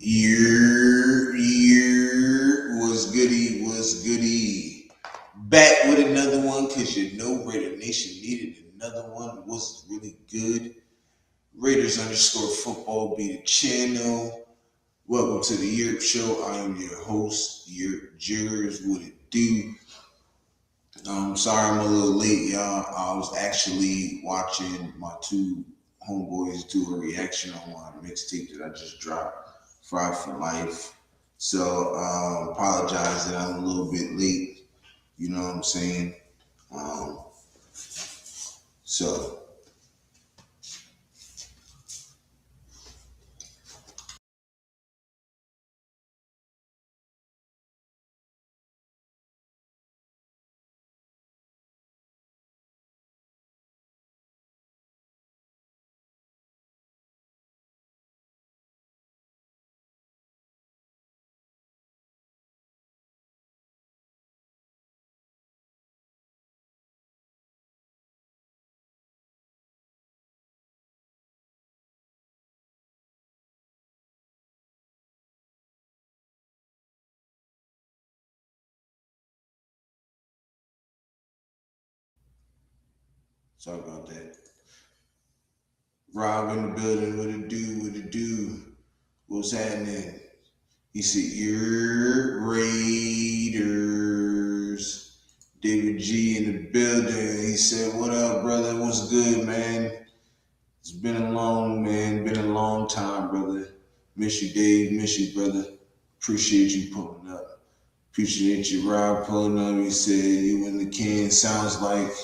Was goody, was goody. Back with another one because you know Raider Nation needed another one. It was really good. Raiders underscore football be the channel. Welcome to the Yurp show. I am your host, Yurp Jiggers. What it do? Sorry I'm a little late, y'all. I was actually watching my two homeboys do a reaction on my mixtape that I just dropped, Fried for Life. So apologize that I'm a little bit late. You know what I'm saying? So sorry about that. Rob in the building. What it do? What it do? What's happening? He said, "You're Raiders." David G in the building. He said, "What up, brother? What's good, man? It's been a long time, brother. Miss you, Dave. Miss you, brother. Appreciate you pulling up. Appreciate you, Rob, pulling up." He said, "You in the can sounds like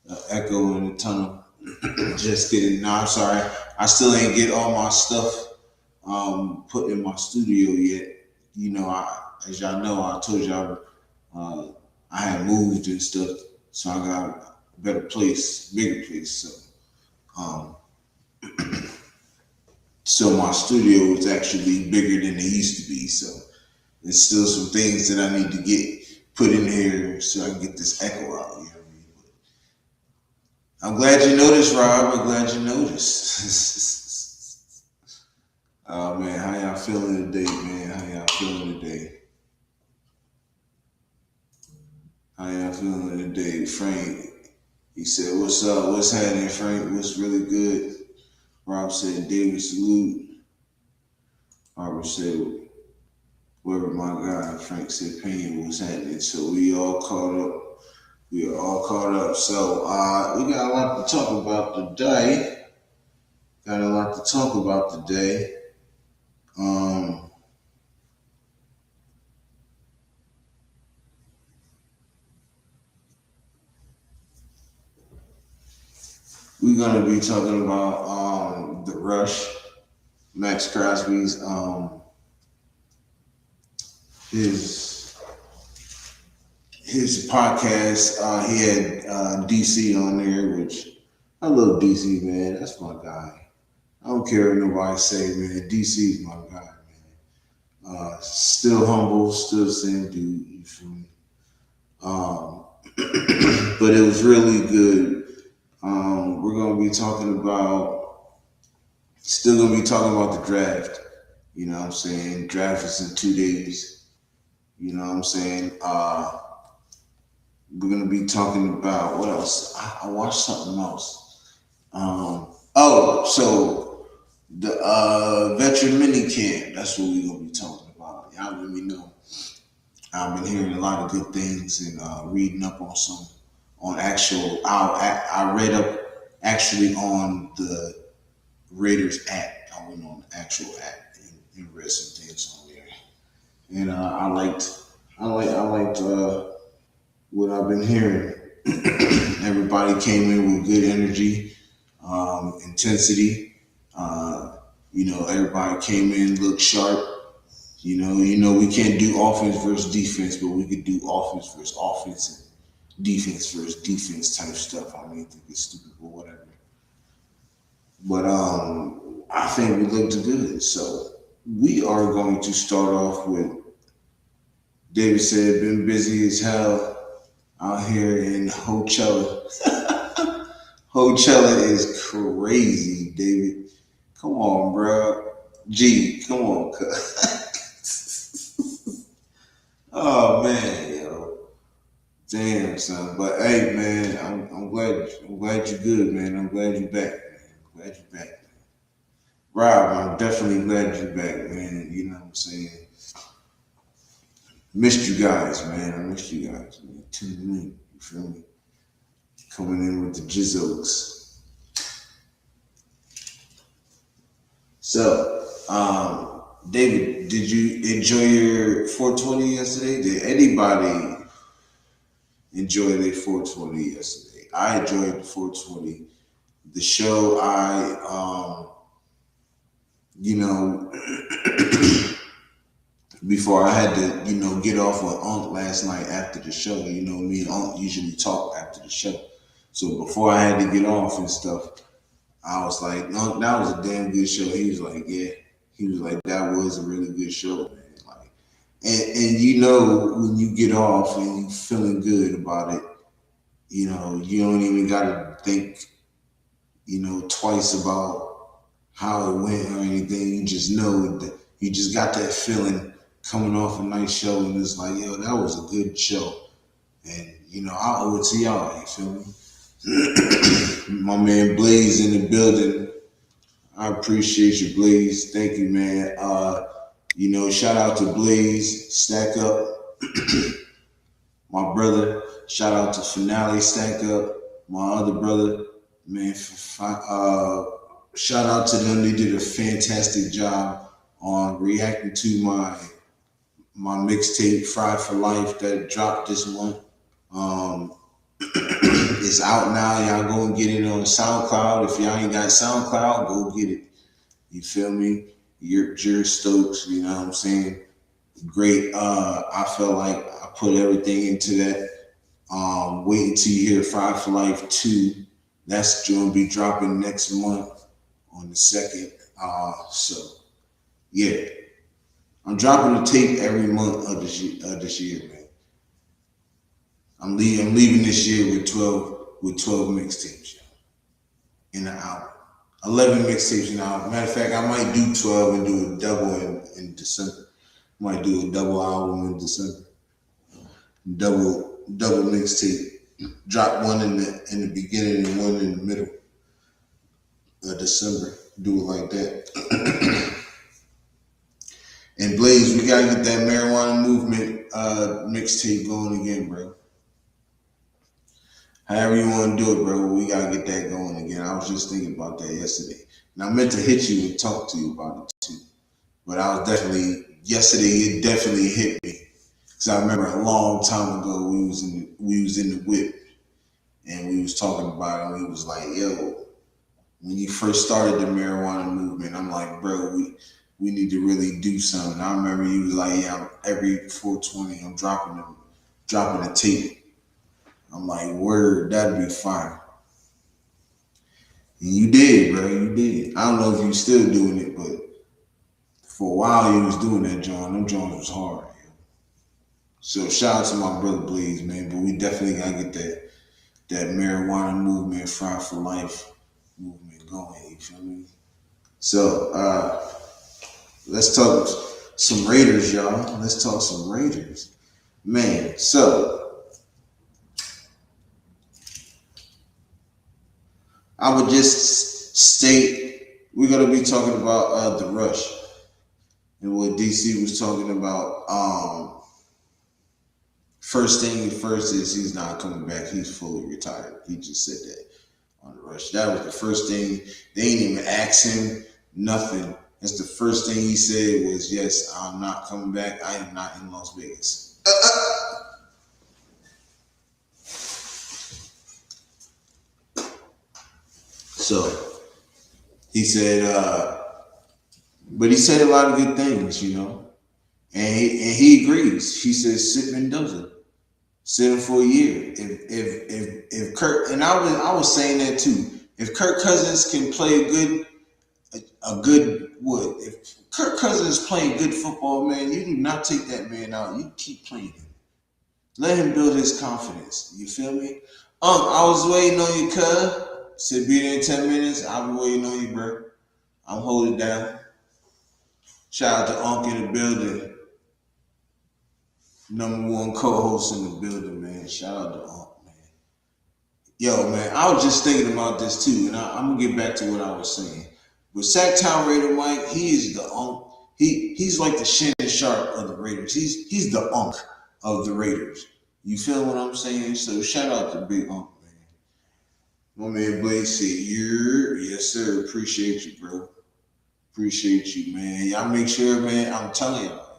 an echo in the tunnel." Just kidding. No, I'm sorry. I still ain't get all my stuff put in my studio yet. You know, as y'all know, I told y'all I had moved and stuff, so I got a better place, bigger place. So my studio is actually bigger than it used to be. So there's still some things that I need to get put in here so I can get this echo out. You know what I mean? But I'm glad you noticed, Rob. I'm glad you noticed. Oh man, how y'all feeling today, man? How y'all feeling today? How y'all feeling today? Frank, he said, "What's up? What's happening, Frank? What's really good?" Rob said, "David, salute." Robert said, "Whoever my guy." Frank said, "Pain, what's happening?" So we all caught up. We are all caught up. So we got a lot to talk about today. We're gonna be talking about the Rush, Max Crosby's his podcast. He had DC on there, which I love DC, man. That's my guy. I don't care what nobody say, man. DC is my guy, man. Still humble, still the same dude. You feel me? But it was really good. We're gonna be still gonna be talking about the draft. You know what I'm saying? Draft is in 2 days. You know what I'm saying? We're gonna be talking about what else? I watched something else. So the veteran mini camp. That's what we're gonna be talking about. Y'all let me know. I've been hearing a lot of good things and reading up on some on actual. I read up actually on the Raiders app. I went on the actual app and read some things on there, and I liked what I've been hearing. Everybody came in with good energy, intensity. Everybody came in, looked sharp. We can't do offense versus defense, but we could do offense versus offense and defense versus defense type stuff. I mean, I think it's stupid, but whatever. But I think we looked good. So we are going to start off with David said, "Been busy as hell out here in Coachella." Coachella is crazy, David. Come on, bro. G, come on, cuz. Oh man, yo. Damn, son. But hey, man, I'm glad you're good, man. I'm glad you're back, man. I'm glad you're back. Rob, I'm definitely glad you're back, man. You know what I'm saying? Missed you guys, man. I missed you guys, man. Tuning in, you feel me? Coming in with the jizzos. So, David, did you enjoy your 420 yesterday? Did anybody enjoy their 420 yesterday? I enjoyed the 420. The show, you know, before I had to, get off with Unc last night after the show. You know, me and Unc usually talk after the show. So before I had to get off and stuff, I was like, Unc, that was a damn good show. He was like, yeah. He was like, that was a really good show, man. Like, and when you get off and you feeling good about it, you don't even gotta think, twice about how it went or anything. You just know that you just got that feeling coming off a nice show, and it's like, yo, that was a good show. And I owe it to y'all, you feel me? My man Blaze in the building. I appreciate you, Blaze. Thank you, man. Shout out to Blaze, Stack Up, my brother. Shout out to Finale, Stack Up, my other brother, man. Shout out to them. They did a fantastic job on reacting to my mixtape Fried for Life that dropped this month. It's out now. Y'all go and get it on SoundCloud. If y'all ain't got SoundCloud, go get it. You feel me? Yurp Stokes, you know what I'm saying? Great. I felt like I put everything into that. Wait until you hear Fried for Life 2. That's going to be dropping next month on the 2nd. So, yeah. I'm dropping the tape every month of this year, man. I'm leaving this year with 12 mixtapes, yo, in an album. 11 mixtapes in an album. Matter of fact, I might do 12 and do a double in December. Might do a double album in December. Double mixtape. Drop one in the beginning and one in the middle of December. Do it like that. And Blaze, we gotta get that marijuana movement mixtape going again, bro. However you want to do it, bro, we gotta get that going again. I was just thinking about that yesterday. And I meant to hit you and talk to you about it too. But yesterday it definitely hit me. Cause I remember a long time ago we was in the whip and we was talking about it and we was like, yo, when you first started the marijuana movement, I'm like, bro, we need to really do something. I remember you was like, yeah, every 420 I'm dropping a tape. I'm like, word, that'd be fine. And you did, bro, you did. I don't know if you still doing it, but for a while you was doing that, John. Them Jones was hard. Yo. So shout out to my brother Blaze, man. But we definitely gotta get that marijuana movement, Fried for Life movement going. You feel me? So let's talk some Raiders, y'all. Let's talk some Raiders, man. So I would just state we're gonna be talking about the Rush and what DC was talking about. First thing first is he's not coming back. He's fully retired. He just said that on the Rush. That was the first thing. They ain't even asked him nothing. That's the first thing he said was, yes, I'm not coming back. I am not in Las Vegas. So he said, but he said a lot of good things, and he agrees. He says, sit Mendoza, sit him for a year. If Kirk, and I was saying that too. If Kirk Cousins can play if Kirk Cousins is playing good football, man, you do not take that man out. You keep playing him. Let him build his confidence. You feel me? I was waiting on you, cuz. Said be there in 10 minutes. I'll be waiting on you, bro. I'm holding down. Shout out to Unc in the building. Number one co-host in the building, man. Shout out to Unc, man. Yo, man, I was just thinking about this too, and I'm gonna get back to what I was saying. But Sacktown Raider Mike, he is the Unc. He's like the Shannon Sharp of the Raiders. He's the Unc of the Raiders. You feel what I'm saying? So shout out to Big Unc, man. My man Blaze said, yes sir. Appreciate you, bro. Appreciate you, man. Y'all make sure, man. I'm telling y'all.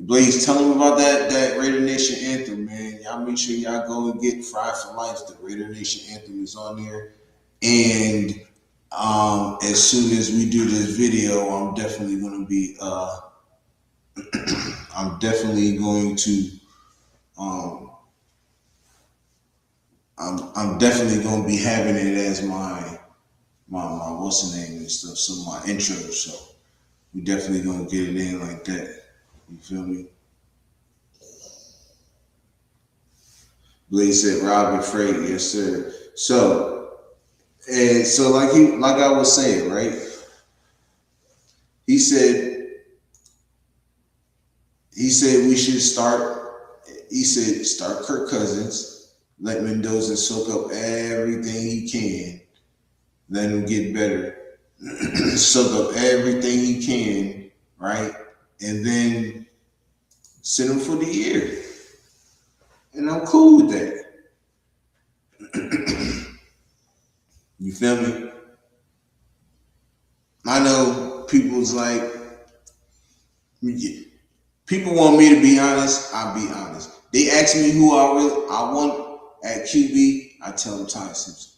Blaze, tell them about that Raider Nation anthem, man. Y'all make sure y'all go and get Fried for Life. The Raider Nation anthem is on there. And as soon as we do this video, I'm definitely going to be I'm definitely going to I'm definitely going to be having it as my what's the name and stuff, so my intro. So we definitely going to get it in like that. You feel me? Blaze said Robert Freight, yes sir. So like I was saying, right? He said we should start. He said start Kirk Cousins, let Mendoza soak up everything he can, let him get better, soak up everything he can, right? And then send him for the year. And I'm cool with that. You feel me? I know people's like, people want me to be honest, I'll be honest. They ask me who I want at QB, I tell them Ty Simpson.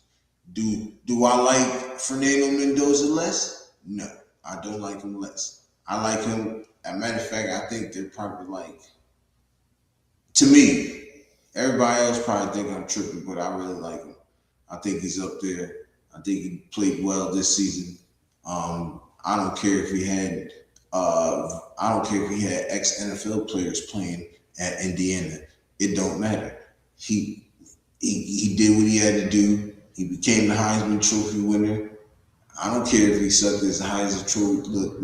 Do I like Fernando Mendoza less? No, I don't like him less. I like him. As a matter of fact, I think they're probably like, to me, everybody else probably think I'm tripping, but I really like him. I think he's up there. I think he played well this season. I don't care if he had ex-NFL players playing at Indiana. It don't matter. He did what he had to do. He became the Heisman Trophy winner. I don't care if he sucked as a Heisman Trophy. Look,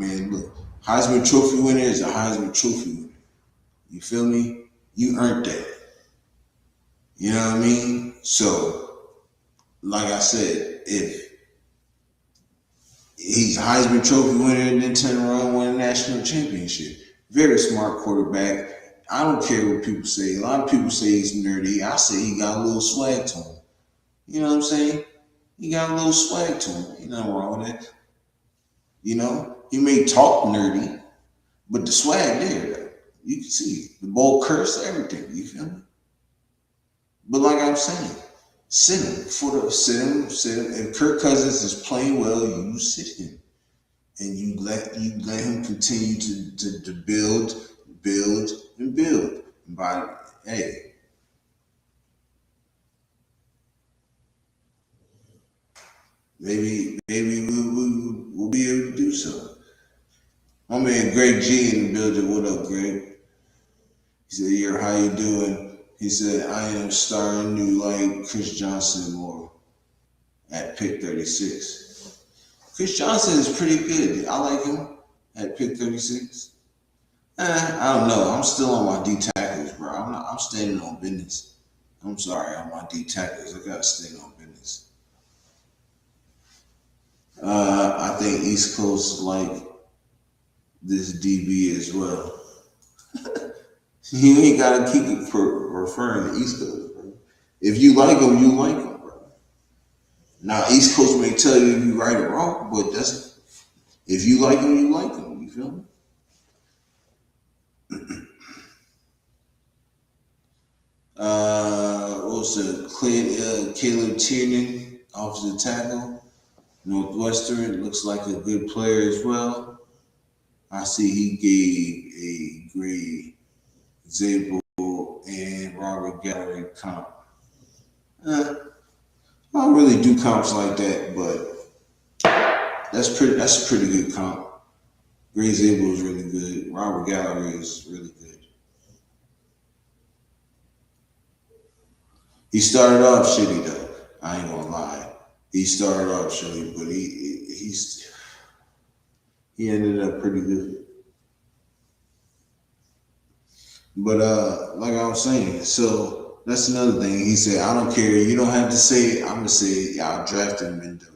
Heisman Trophy winner is a Heisman Trophy winner. You feel me? You earned that. You know what I mean? So, like I said, if he's a Heisman Trophy winner and then turn around and win a national championship, very smart quarterback. I don't care what people say. A lot of people say he's nerdy. I say he got a little swag to him. You know what I'm saying? He got a little swag to him. Ain't nothing wrong with that. You know, he may talk nerdy, but the swag there, you can see the bold curse, everything. You feel me? But like I'm saying, sit him. If Kirk Cousins is playing well, you sit him, and you let him continue to build. And maybe we'll be able to do so. My man Greg G in the building. What up, Greg? He said, "Yo, how you doing?" He said, "I am starting to like Chris Johnson more at pick 36. Chris Johnson is pretty good. I like him at pick 36. I don't know. I'm still on my D tackles, bro. I'm standing on business. I'm sorry, on my D tackles. I gotta stand on business. I think East Coast like this DB as well. You ain't gotta keep referring to East Coast, bro. If you like him, you like him, bro. Now East Coast may tell you if you right or wrong, but that's if you like him, you like him. You feel me? What's the Caleb Tiernan, offensive tackle, Northwestern, looks like a good player as well. I see he gave a grade Zabel and Robert Gallery comp. I don't really do comps like that, but that's a pretty good comp. Gray Zabel is really good. Robert Gallery is really good. He started off shitty though. I ain't gonna lie. He started off shitty, but he ended up pretty good. But like I was saying, so that's another thing. He said, I don't care. You don't have to say it. I'm gonna say it. Y'all drafted Mendoza.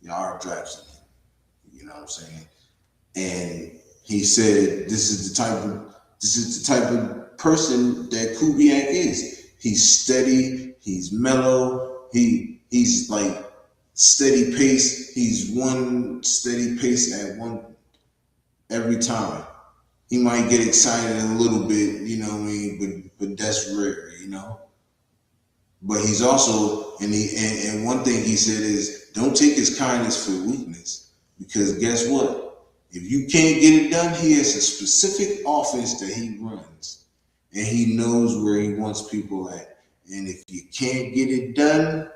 Y'all are drafting him. You know what I'm saying? And he said, this is the type of person that Kubiak is. He's steady. He's mellow. He's like steady pace. He's one steady pace at one every time. He might get excited a little bit, you know what I mean, but that's rare, you know. But he's also and one thing he said is don't take his kindness for weakness because guess what? If you can't get it done, he has a specific offense that he runs and he knows where he wants people at. And if you can't get it done,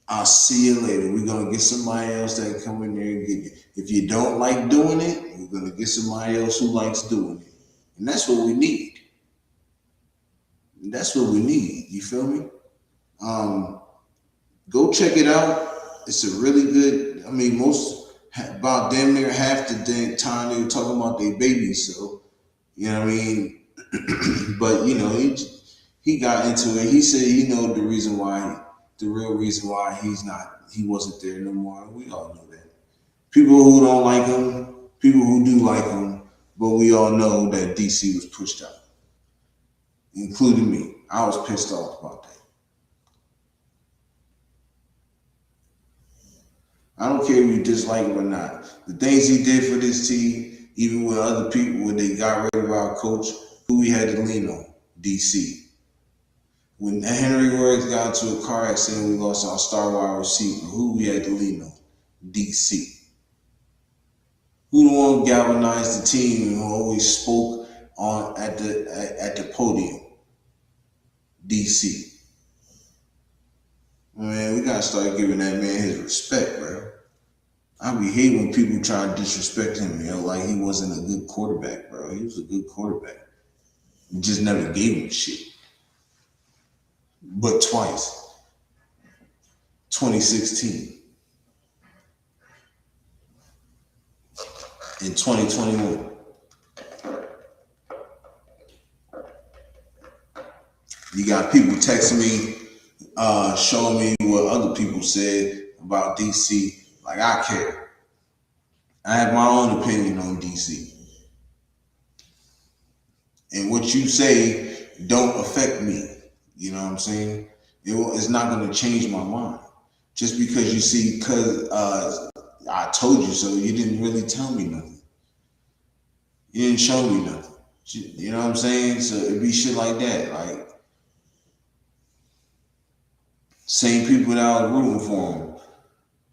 I'll see you later. We're gonna get somebody else that can come in there and get you. If you don't like doing it, we're gonna get somebody else who likes doing it. And that's what we need. That's what we need. You feel me? Um, Go check it out. It's a really good. I mean, most about damn near half the damn time they were talking about their babies. So you know what I mean. But you know, he got into it. He said he know the reason why, the real reason why he wasn't there no more. We all know that. People who don't like him, people who do like him, but we all know that DC was pushed out, including me. I was pissed off about that. I don't care if you dislike him or not. The things he did for this team, even with other people, when they got rid of our coach, who we had to lean on, DC. When Henry Ruggs got into a car accident, we lost our star wide receiver. Who we had to lean on, DC. Who the one galvanized the team and always spoke on at the podium, DC. Man, we gotta start giving that man his respect, bro. I be hate when people try to disrespect him, you know, like he wasn't a good quarterback, bro. He was a good quarterback. We just never gave him shit. But twice. 2016 and 2021. You got people texting me, showing me what other people said about DC. Like I care. I have my own opinion on DC. And what you say don't affect me. You know what I'm saying? It's not going to change my mind. Just because you see, because I told you so, you didn't really tell me nothing. You didn't show me nothing. You know what I'm saying? So it'd be shit like that. Like, same people that was rooting for him.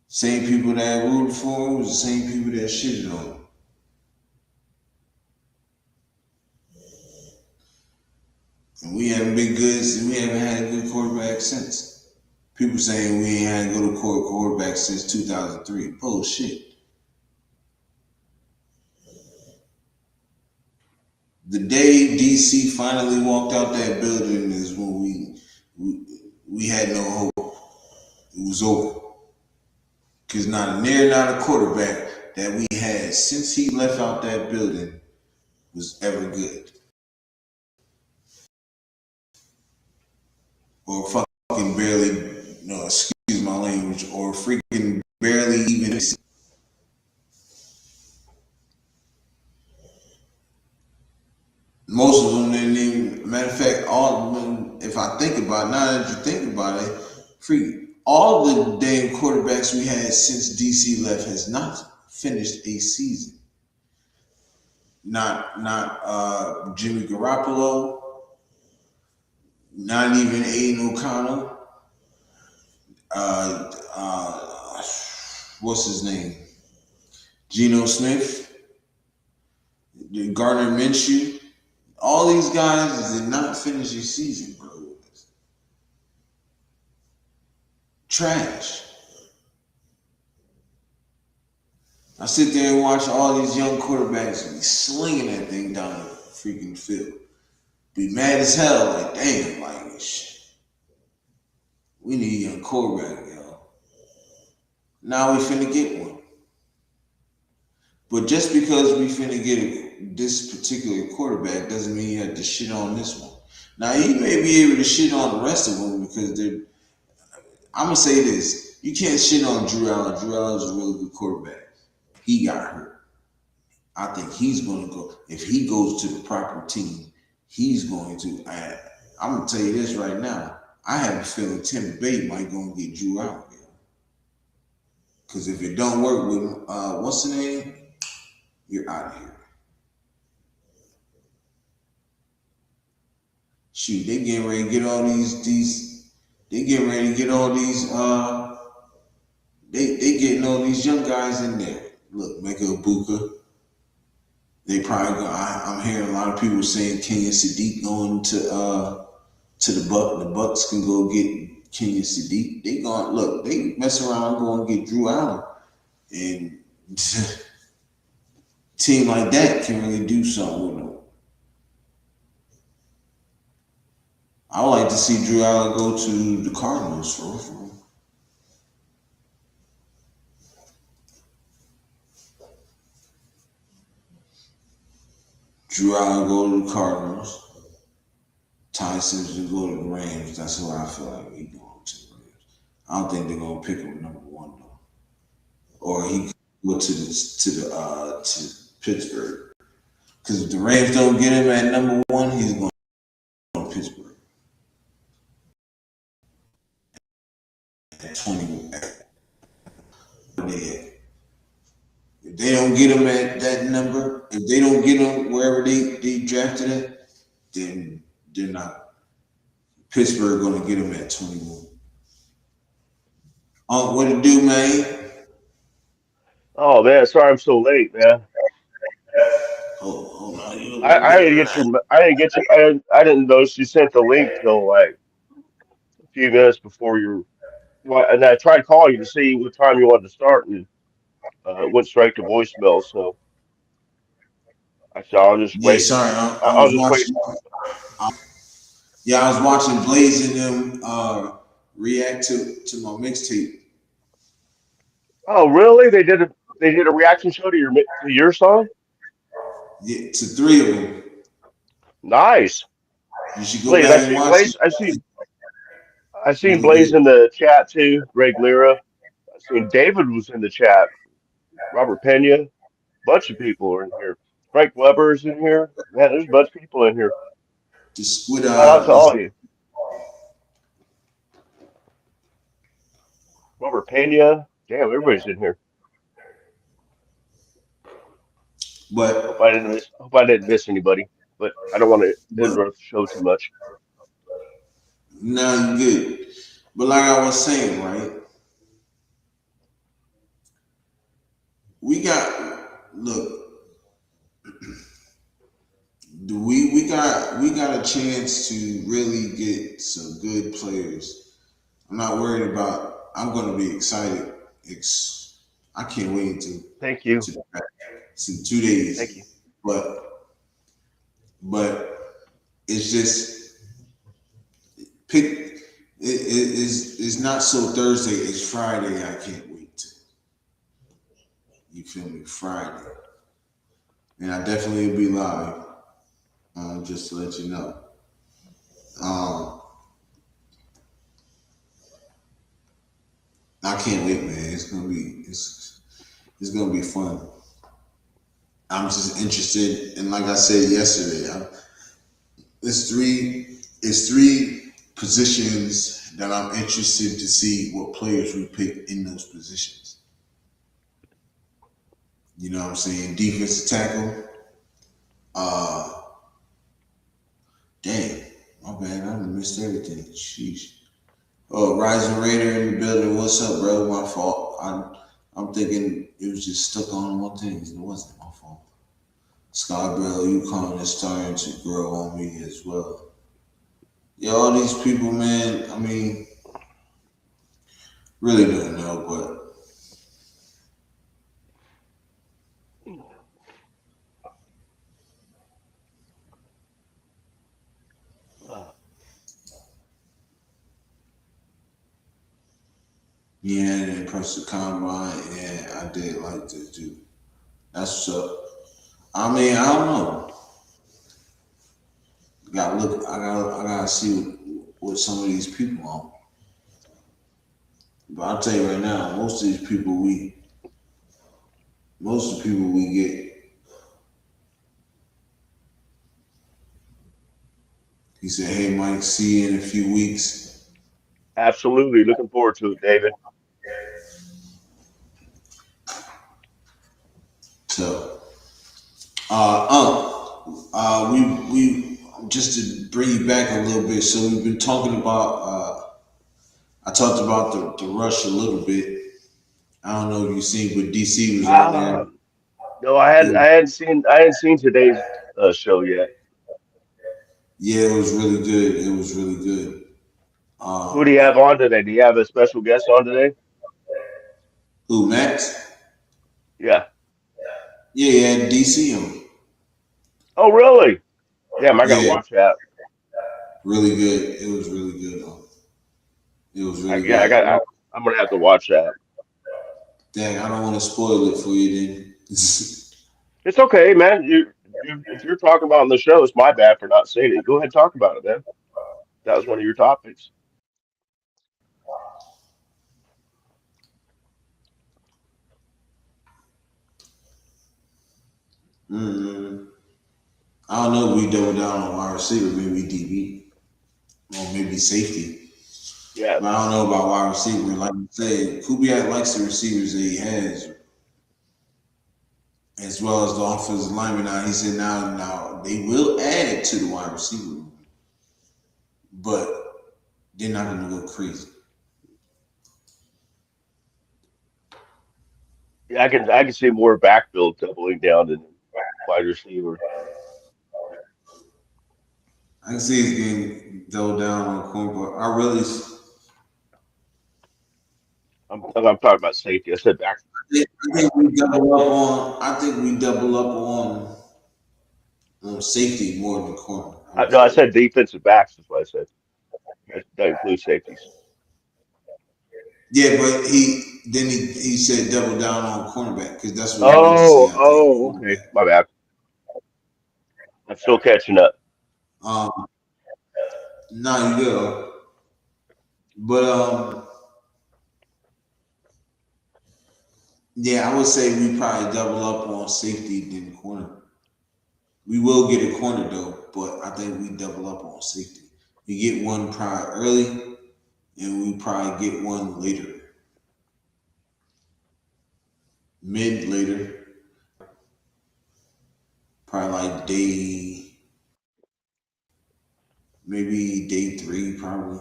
Same people that rooted for him was the same people that shitted on him. And we haven't been good, we haven't had a good quarterback since. People saying we ain't had a good quarterback since 2003. Bullshit. The day DC finally walked out that building is when we had no hope. It was over. Because not a quarterback that we had since he left out that building was ever good. Or fucking barely, no, excuse my language, or freaking barely even. Most of them didn't even. Matter of fact, all of them. If I think about it, now that you think about it, all the damn quarterbacks we had since DC left has not finished a season. Not Jimmy Garoppolo, not even Aiden O'Connell. Uh, uh, what's his name? Geno Smith, Gardner Minshew. All these guys did not finish their season, bro. Trash. I sit there and watch all these young quarterbacks be slinging that thing down the freaking field. Be mad as hell, like, damn, like, shit. We need a young quarterback, yo. Now we finna get one. But just because we finna get this particular quarterback doesn't mean you have to shit on this one. Now you may be able to shit on the rest of them because they're. I'm gonna say this: you can't shit on Drew Allen. Drew Allen's a really good quarterback. He got hurt. I think he's gonna go. If he goes to the proper team, he's going to. I'm gonna tell you this right now. I have a feeling Tim Bay might go and get Drew Allen. Because if it don't work with what's the name, you're out of here. Shoot, they getting ready to get all these they getting ready to get all these they getting all these young guys in there. Look, Mecca Ibuka. They probably go I'm hearing a lot of people saying Kenyon Sadiq going to the Bucks can go get Kenyon Sadiq. They going look, they mess around going to get Drew Allen. And team like that can really do something with them. I would like to see Drew Allen go to the Cardinals for real. Drew Allen go to the Cardinals. Ty Simpson go to the Rams. That's who I feel like he going to the Rams. I don't think they're gonna pick him number one though. Or he go to Pittsburgh. Because if the Rams don't get him at number one, he's going to Pittsburgh at 20. If they don't get him at that number, if they don't get him wherever they drafted it, then they're not. Pittsburgh going to get him at 21. What it do, man? Oh man, sorry I'm so late, man. Hold on, you a little I bit. didn't get I didn't get you. I didn't notice you sent the link till like a few minutes before you. Well, and I tried calling you to see what time you wanted to start, and it went straight to voicemail. So I said I'll just Yeah, wait. sorry, I I'll was just wait. watching. Yeah, I was watching Blaze and them react to my mixtape. Oh really? They did a reaction show to your song. Yeah, to three of them. Nice. You should go Blaze, back and watch it. I seen Really Blaze good. in the chat too. Greg Lira. I seen David was in the chat. Robert Pena. Bunch of people are in here. Frank Weber's in here. Man, there's a bunch of people in here. The squid Shout out to all of you. Robert Pena. Damn, everybody's in here. but Hope I didn't miss anybody. But I don't want to but interrupt the show too much. now you good. But like I was saying, right? We got look. We got a chance to really get some good players. I'm not worried about. I'm going to be excited. I can't wait Thank you. to it's in two Thank you. days. But it's just pick. It's not so Thursday. It's Friday. I can't wait to. You feel me? Friday, and I definitely will be live. Just to let you know. Um, I can't wait, man. It's gonna be fun. I'm just interested, and like I said yesterday, it's three positions that I'm interested to see what players we pick in those positions. You know what I'm saying? Defensive tackle. Uh, Damn, my bad. I done missed everything. Sheesh. Oh, Rising Raider in the building. What's up, bro? My fault. I'm thinking it was just stuck on one thing. It wasn't my fault. Scarborough, Yukon is starting to grow on me as well. Yeah, all these people, man. I mean, really don't know, but Uh, yeah, and impressive combine. Yeah, I did like this dude. That's what's up. I mean, I don't know. Got to look. I gotta see what some of these people on. But I'll tell you right now, most of the people we get. He said, "Hey, Mike, see you in a few weeks." Absolutely. Looking forward to it, David. So, we just to bring you back a little bit. So we've been talking about. I talked about the rush a little bit. I don't know if you seen, but DC was on there. Ah, no, He was, I hadn't seen today's show yet. yeah, it was really good. It was really good. Who do Um, you have on today? Do you have a special guest on today? who Max? Yeah. Yeah, he had DC on. Oh, really? Damn, I gotta Yeah, watch that. really good. It was really good. It was I, really yeah, I got. good. I'm gonna have to watch that. Dang, I don't want to spoil it for you then. It's okay, man. If you're talking about on the show, it's my bad for not saying it. Go ahead and talk about it, man. That was one of your topics. mm, I don't know if we double down on wide receiver, maybe DB, or maybe safety. Yeah. But I don't know about wide receiver. Like you said, Kubiak likes the receivers that he has, as well as the offensive lineman. Now he said now they will add it to the wide receiver room, but they're not going to go crazy. Yeah, I can see more backfield doubling down than wide receiver. I can see his game double down on corner, but I really, I'm talking about safety. I said back. I think we double up on. I think we double up on safety more than corner. I would No, I say. said defensive backs. Is what I said. That includes safeties. Yeah, but he said double down on cornerback because that's what he meant to say. Oh, I think oh, okay. cornerback. My bad. I'm still catching up. Um, now you go, but yeah, I would say we probably double up on safety than corner. We will get a corner though, but I think we double up on safety. We get one probably early, and we probably get one later, mid later, probably like maybe day three, probably.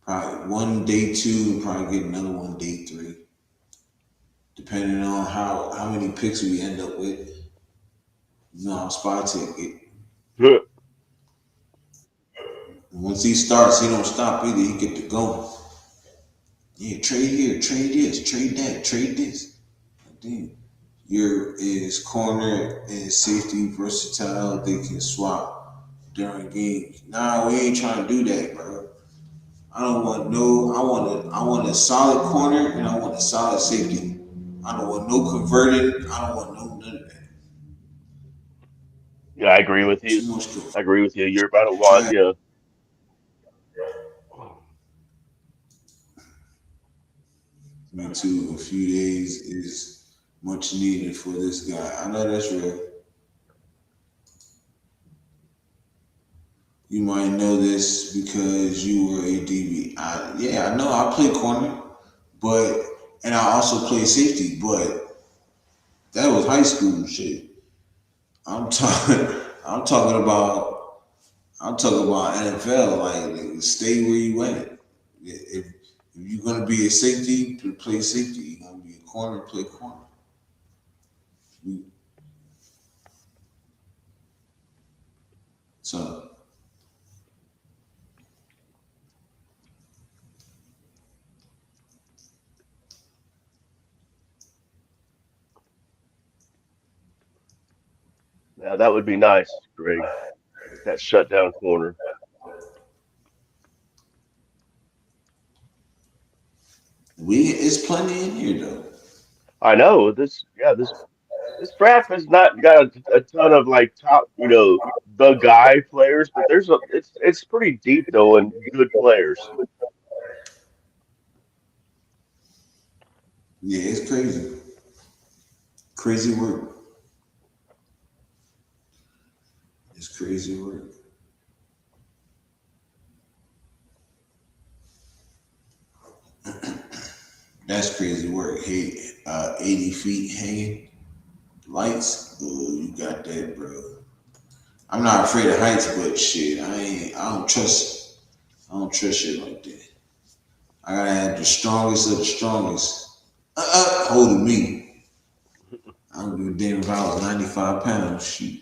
Probably one day two, probably get another one day three, depending on how many picks we end up with. You know how spy tech get. Once he starts, he don't stop either. He get to going. Yeah, trade here, trade this, trade that, trade this. Damn. Your is corner and safety versatile. They can swap during games. Nah, we ain't trying to do that, bro. I don't want no. I want a solid corner and I want a solid safety. I don't want no converted. I don't want no none of that. Yeah, I agree with you. Too much I agree with you. You're about to want, trash. you know. Me too. A few days is much needed for this guy. I know that's real. You might know this because you were a DB. Yeah, I know. I play corner, but and I also play safety. But that was high school shit. I'm talking. I'm talking about. I'm talking about NFL. Like, stay where you at. If you're gonna be a safety, play safety. You're gonna be a corner, play corner. So Yeah, that would be nice, Greg. That shutdown corner. we it's plenty in here though. I know this. Yeah, this. this draft has not got a ton of like top, the guy players, but it's pretty deep though and good players. Yeah, it's crazy. Crazy work. It's crazy work. That's crazy work. Hey, 80 feet hanging. Lights. Oh, you got that, bro. I'm not afraid of heights, but shit, I don't trust. I don't trust shit like that. I gotta have the strongest of the strongest holding me. I don't give a damn if I was 95 pounds. Shoot.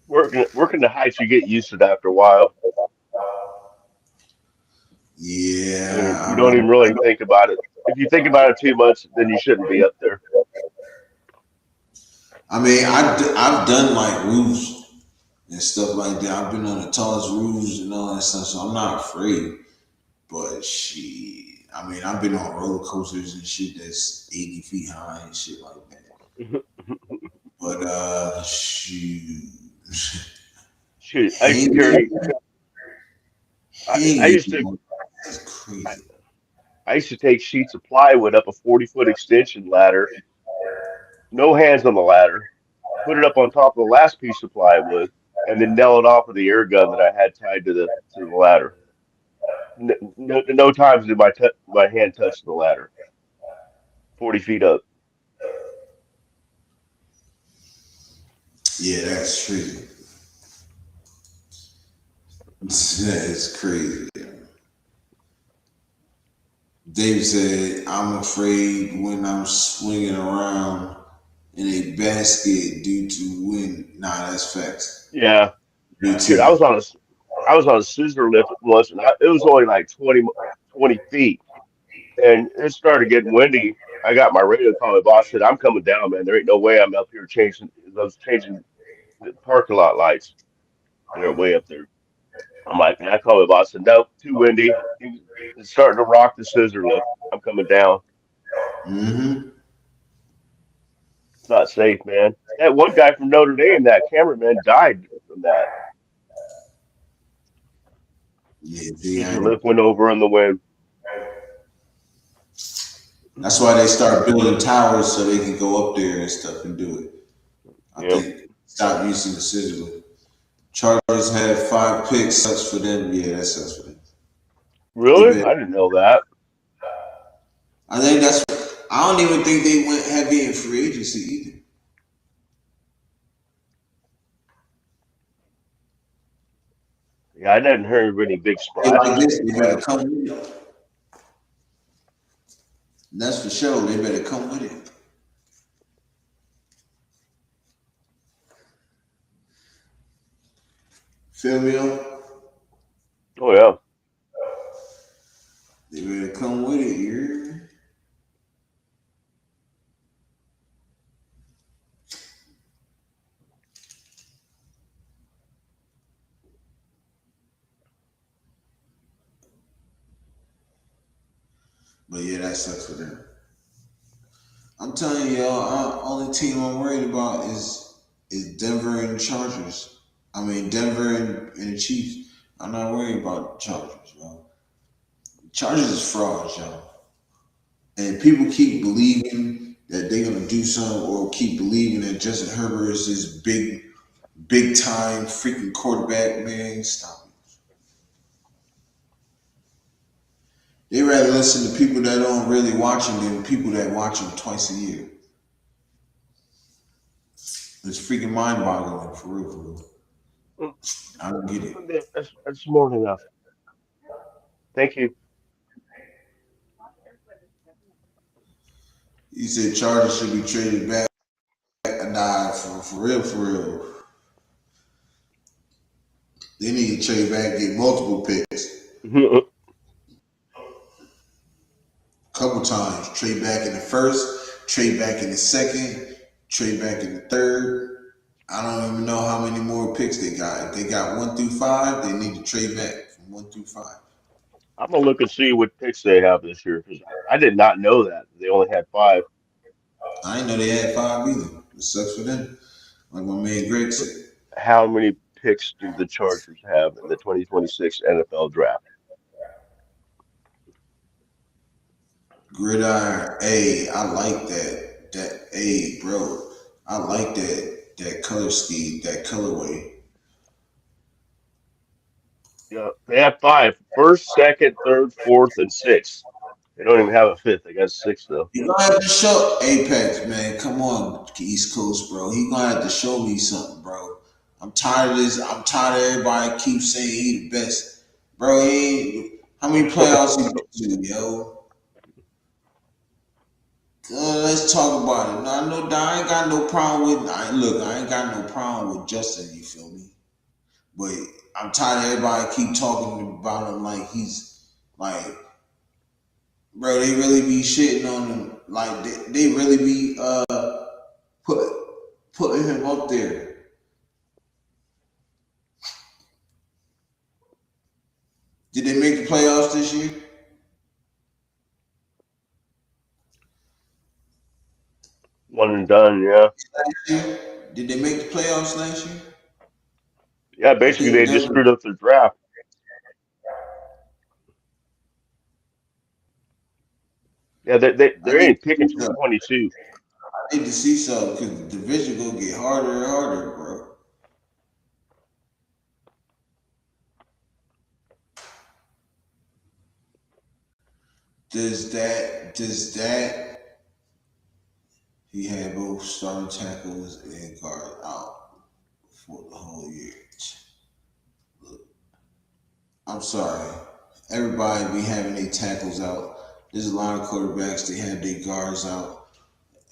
Working the heights, you get used to it after a while. You Yeah, don't even really think about it. If you think about it too much, then you shouldn't be up there. I mean, I've done like roofs and stuff like that. I've been on the tallest roofs and all that stuff, so I'm not afraid. But shit, I mean, I've been on roller coasters and shit that's 80 feet high and shit like that. But shoot, Shoot, I used to hanging, carry. I hanging used to is I, crazy. I used to take sheets of plywood up a 40-foot extension ladder, no hands on the ladder, put it up on top of the last piece of plywood, and then nail it off with the air gun that I had tied to the ladder. No times did my hand touch the ladder. 40 feet up. Yeah, that's crazy. That is crazy. David said, "I'm afraid when I'm swinging around in a basket due to wind." Nah, that's facts. Yeah, Me shoot, too. I was on a scissor lift once, and it was only like 20 feet, and it started getting windy. I got my radio call. My boss said, "I'm coming down, man. There ain't no way I'm up here changing the parking lot lights. They're way up there." I'm like, and I called my boss. Said, "Nope, too windy. It's starting to rock the scissor lift. I'm coming down. Hmm. It's not safe, man." That one guy from Notre Dame, that cameraman, died from that. Yeah, Scissor lift went over in the wind. that's why they start building towers so they can go up there and stuff and do it. I Yep. think stop using the scissor. Chargers had 5 picks. Sucks for them. Yeah, that sucks for them. They Really? bet. I didn't know that. I think that's. I don't even think they went heavy in free agency either. Yeah, I didn't hear any big They like splashes this. in the They better draft. come with it. That's for sure. They better come with it. Feel me? On? Oh yeah. They better come with it. Yeah. But yeah, that sucks for them. I'm telling y'all, only team I'm worried about is Denver and the Chargers. I mean Denver and the Chiefs. I'm not worried about the Chargers, bro. Chargers is frauds, y'all. And people keep believing that they're gonna do something, or keep believing that Justin Herbert is this big time freaking quarterback. Man, stop it. They rather listen to people that don't really watch him than people that watch him twice a year. It's freaking mind boggling for real, for real. Mm, I don't get it. that's more than enough. Thank you. He said Chargers should be traded back. Nah, for real, for real. They need to trade back, and get multiple picks. Couple times. Trade back in the first, trade back in the second, trade back in the third. I don't even know how many more picks they got. If they got 1 through 5, they need to trade back from 1 through 5. I'm gonna look and see what picks they have this year because I did not know that they only had five. I didn't know they had five either. It sucks for them. Like my man Greg said. How many picks do the Chargers have in the 2026 NFL draft? Gridiron, A, I like that. That A, bro. I like that color scheme, that colorway. Yeah, they have five. First, second, third, fourth, and sixth. They don't even have a fifth. They got six though. You gonna have to show Apex, man. Come on, East Coast, bro. He gonna have to show me something, bro. I'm tired of this. I'm tired of everybody keep saying he the best, bro. He ain't, how many playoffs he been to, yo? Let's talk about it. No, I know I ain't got no problem with. Look, I ain't got no problem with Justin. You feel me? But I'm tired of everybody keep talking about him like he's like, bro. They really be shitting on him. Like they really be put putting him up there. Did they make the playoffs this year? One and done. Yeah, Last year? Did they make the playoffs last year? yeah. I Basically, think they just Denver. screwed up their draft. Yeah, I they need to ain't picking see till something. 22. I need to see something because the division gonna get harder and harder, bro. Does that he had both starting tackles and guard out for the whole year? I'm sorry. Everybody be having their tackles out. There's a lot of quarterbacks they have their guards out.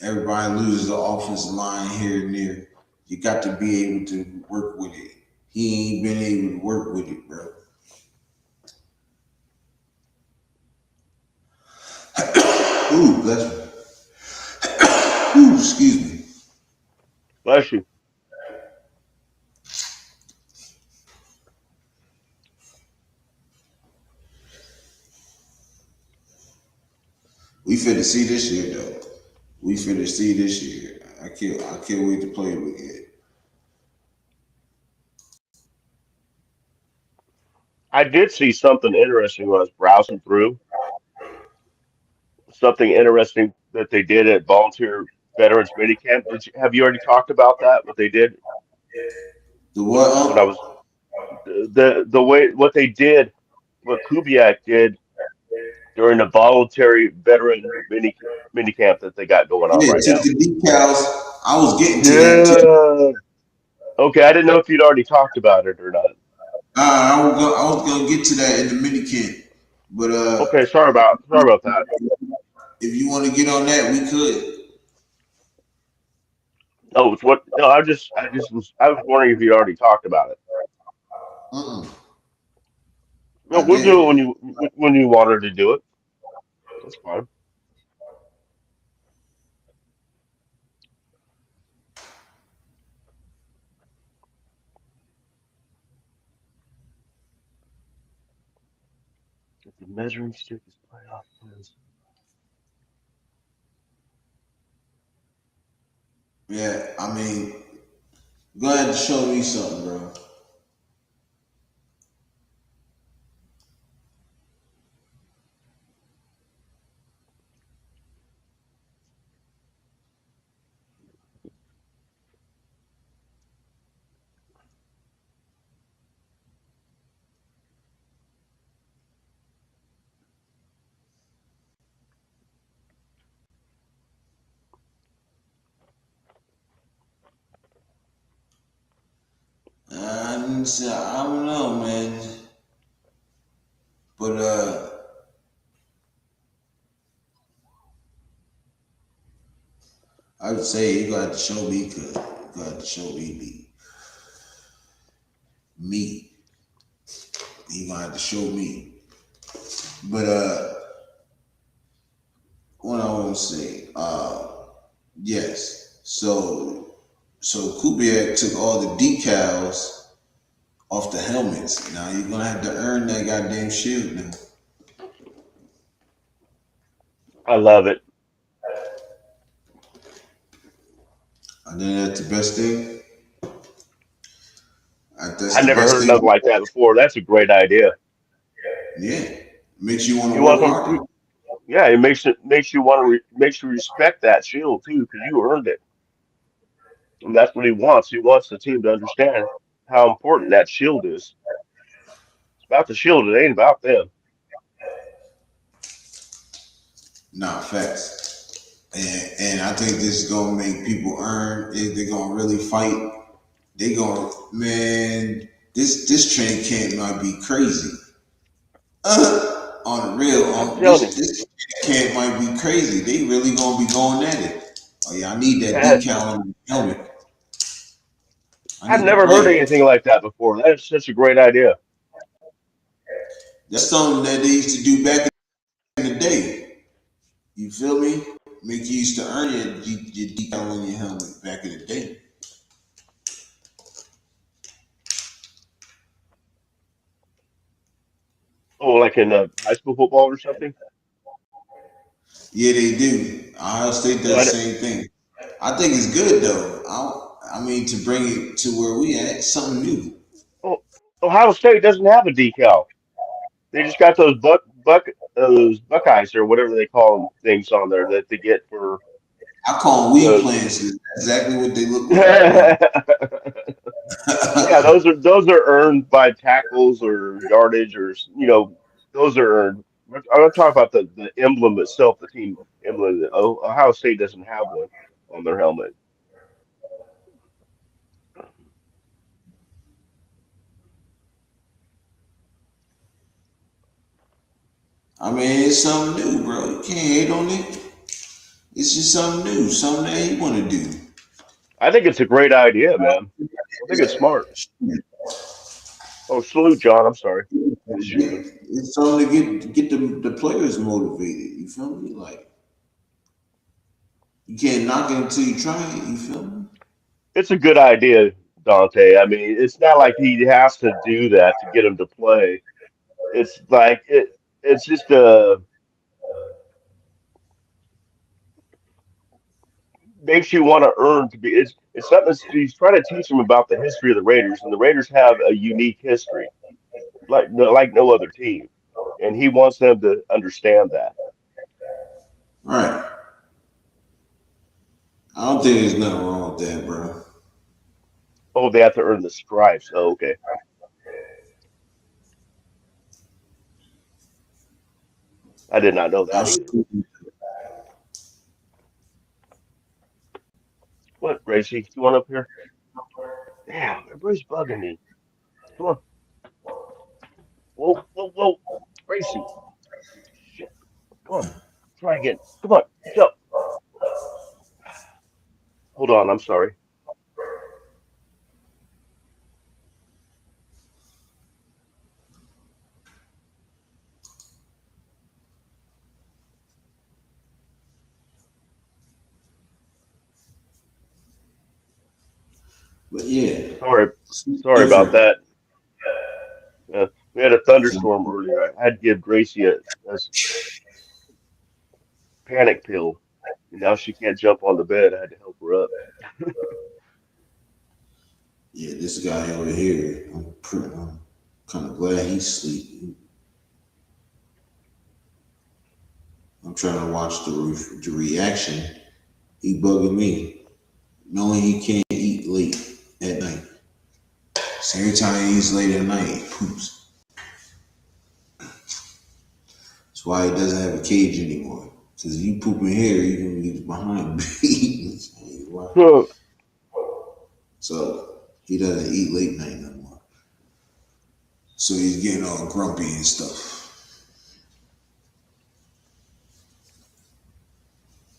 Everybody loses the offensive line here and there. You got to be able to work with it. He ain't been able to work with it, bro. Ooh, bless me. Ooh, excuse me. Bless you. We finna see this year though. We finna see this year. I can't wait to play him again. I did see something interesting when I was browsing through. Something interesting that they did at Volunteer Veterans Minicamp. Have you already talked about that? What they did The what? when I was the way what they did, what Kubiak did during the voluntary veteran minicamp that they got going on Yeah, right took now. the decals. I was getting to that too. Yeah. Okay, I didn't know if you'd already talked about it or not. I was gonna get to that in the mini camp, but Okay, sorry about that. if you want to get on that, we could. Oh, it's what? No, I was wondering if you'd already talked about it. Mm-mm, No, I we'll do it didn't. when you wanted to do it. That's fine. If the measuring stick is playoff wins. Yeah, I mean, go ahead and show me something, bro. I don't know, man, but I would say you got to show me, cause you got to show me. You gonna have to show me. But what I want to say, yes. So Kubiak took all the decals off the helmets. Now you're gonna have to earn that goddamn shield now. I love it. I think that's the best thing. I That's the never best heard thing. nothing like that before. That's a great idea. Yeah, makes you want to You work want them? harder. Yeah, it makes you want to makes you respect that shield too because you earned it, and that's what he wants. He wants the team to understand how important that shield is. It's about the shield. It ain't about them. Nah, facts. And I think this is gonna make people earn. They're gonna really fight. They gonna man. This train camp might be crazy. On the real, I'm on telling you, this camp might be crazy. They really gonna be going at it. Oh yeah, I need that man, decal on the helmet. I I've need to never heard play. anything like that before. That's such a great idea. That's something that they used to do back in the day. You feel me? Make you used to earn your decal on your helmet back in the day. Oh, like in high school football or something. Yeah, they do. Ohio State No, does the same thing. I think it's good though. I mean, to bring it to where we at, something new. oh, Ohio State doesn't have a decal. They just got those those Buckeyes or whatever they call them things on there that they get for I call them weed the. plants. 'Cause that's exactly what they look like. Yeah, those are earned by tackles or yardage or those are earned. I'm talking about the emblem itself, the team emblem. Ohio State doesn't have one on their helmet. I mean, it's something new, bro. You can't hate on it. It's just something new, something that you want to do. I think it's a great idea, man. I think it's smart. Oh, salute, John. I'm sorry. I was shooting. It's something to get the players motivated. You feel me? Like you can't knock it until you try it. You feel me? It's a good idea, Dante. I mean, it's not like he has to do that to get him to play. It's like it's just makes you want to earn to be. It's something he's trying to teach him about the history of the Raiders, and the Raiders have a unique history, like no other team, and he wants them to understand that. All right. I don't think there's nothing wrong with that, bro. Oh, they have to earn the stripes. Oh, okay, I did not know I'm that either. sure. What, Gracie? You want up here? Damn, everybody's bugging me. Come on. Whoa, whoa, whoa. Gracie. Shit. Come on. Try again. Come on. Jump. Hold on. I'm sorry. But yeah, Sorry. it's Sorry about different. that. We had a thunderstorm earlier. I had to give Gracie a panic pill. And now she can't jump on the bed. I had to help her up. Yeah, this guy over here, I'm kind of glad he's asleep. I'm trying to watch the reaction. He bugging me, knowing he can't eat late at night. So every time he eats late at night, he poops. That's why he doesn't have a cage anymore. Because if you poop in here, you can be behind me. So he doesn't eat late night no more. So he's getting all grumpy and stuff.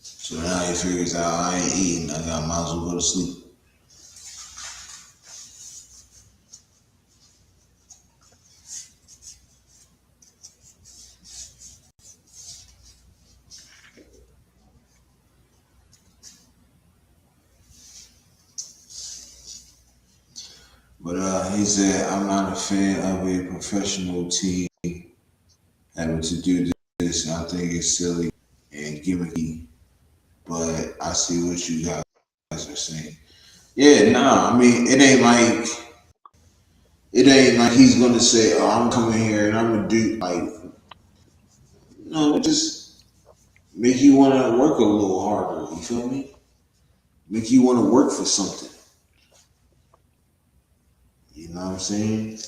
So now he figures out I ain't eating. Might as well go to sleep. But he said, I'm not a fan of a professional team having to do this. I think it's silly and gimmicky, but I see what you guys are saying. Yeah, nah, I mean it ain't like he's gonna say, "Oh, I'm coming here and I'm gonna do like no, just make you want to work a little harder. You feel me? Make you want to work for something. You know what I'm saying?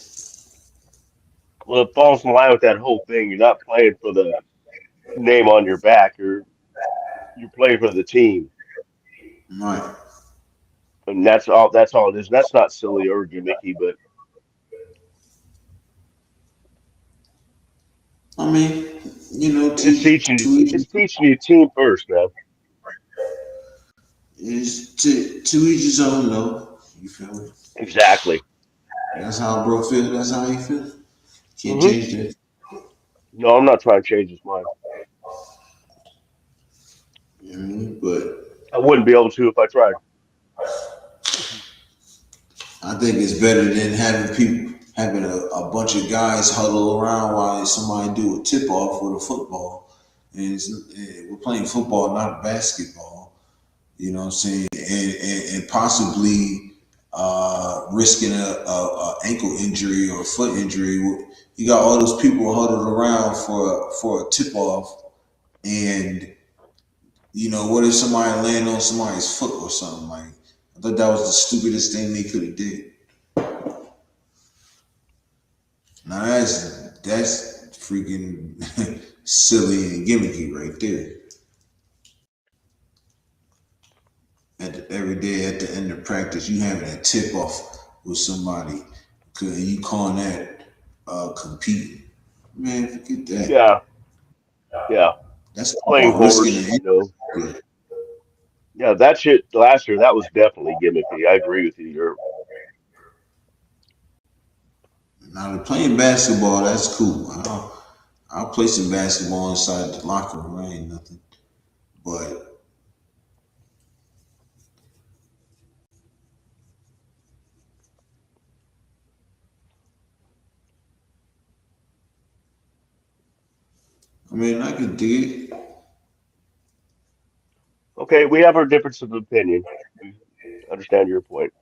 Well, it falls in line with that whole thing. You're not playing for the name on your back. You're playing for the team, Right. and that's all. That's all it is. That's not silly or gimmicky, but I mean, it's teaching you. to each It's teaching you team first, man. is to each his own though. You feel me? Exactly. That's how bro feel. That's how he feel. Can't Hmm. change that. No, I'm not trying to change his mind. You know what I mean? But I wouldn't be able to if I tried. I think it's better than having a bunch of guys huddle around while somebody do a tip off with a football. We're playing football, not basketball. You know what I'm saying? And possibly risking a ankle injury or a foot injury. You got all those people huddled around for a tip off, and what if somebody land on somebody's foot or something? Like I thought that was the stupidest thing they could have did. Now that's freaking silly and gimmicky right there. Every day at the end of practice, you having a tip off with somebody, and you calling that competing. Man, forget that. Yeah, yeah. That's Playing called risking horse, an injury. Yeah, that shit last year, that was definitely gimmicky. I agree with you. Now, playing basketball, that's cool. I'll play some basketball inside the locker room. I ain't nothing. But I mean, I can dig it. Okay, we have our difference of opinion. We understand your point.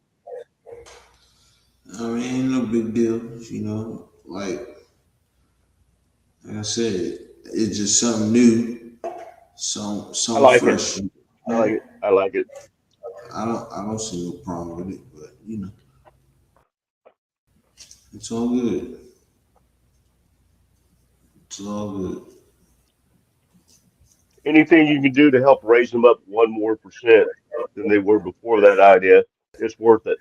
I mean, ain't no big deal. Like I said, it's just something new, I some like it. fresh. I like it. I like it. I don't see no problem with it, but it's all good. It's all good. Anything you can do to help raise them up 1% more than they were before that idea, it's worth it.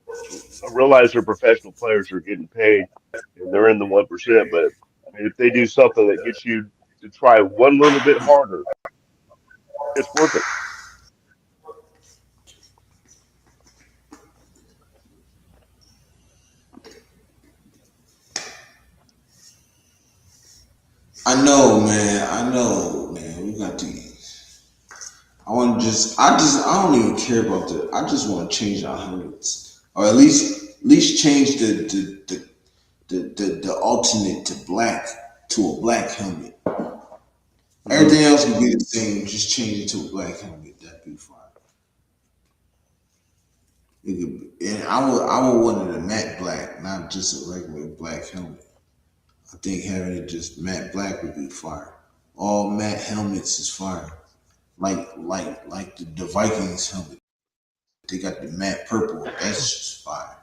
I realize their professional players are getting paid and they're in the 1%, but I mean, if they do something that gets you to try one little bit harder, it's worth it. I know, man. I know, man. We got these. I don't even care about the. I just want to change our helmets, or at least change the alternate to black to a black helmet. Hmm. Everything else can be the same. Just change it to a black helmet. That'd be fine. And I would want it a matte black, not just a regular black helmet. I think having it just matte black would be fire. All matte helmets is fire. Like the Vikings helmet. They got the matte purple. That's just fire.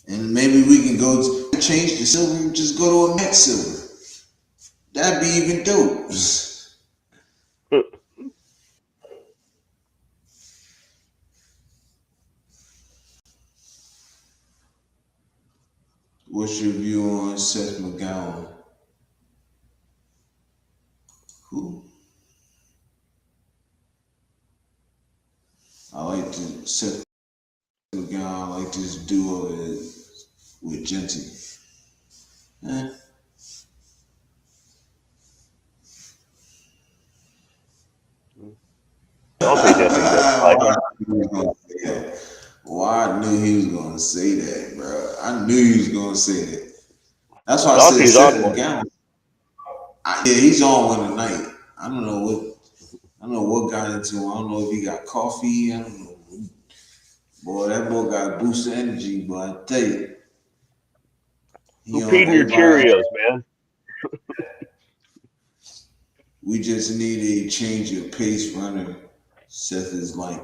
And maybe we can go change the silver and just go to a matte silver. That'd be even dope. What's your view on Seth McGowan? Who? I like to Seth McGowan. I like this duo with Genty. Eh, Don't say nothing doesn't like him. Well, I knew he was gonna say that, bro. I knew he was gonna say that. That's why I said Dante's on second one. gallon. Yeah, he's on one tonight. I don't know what. I don't know what got into him. I don't know if he got coffee. I don't know. Boy, that boy got a boost of energy. But I tell you, he Who on peed in your everybody. Cheerios, man? We just need a change of pace runner. Seth is like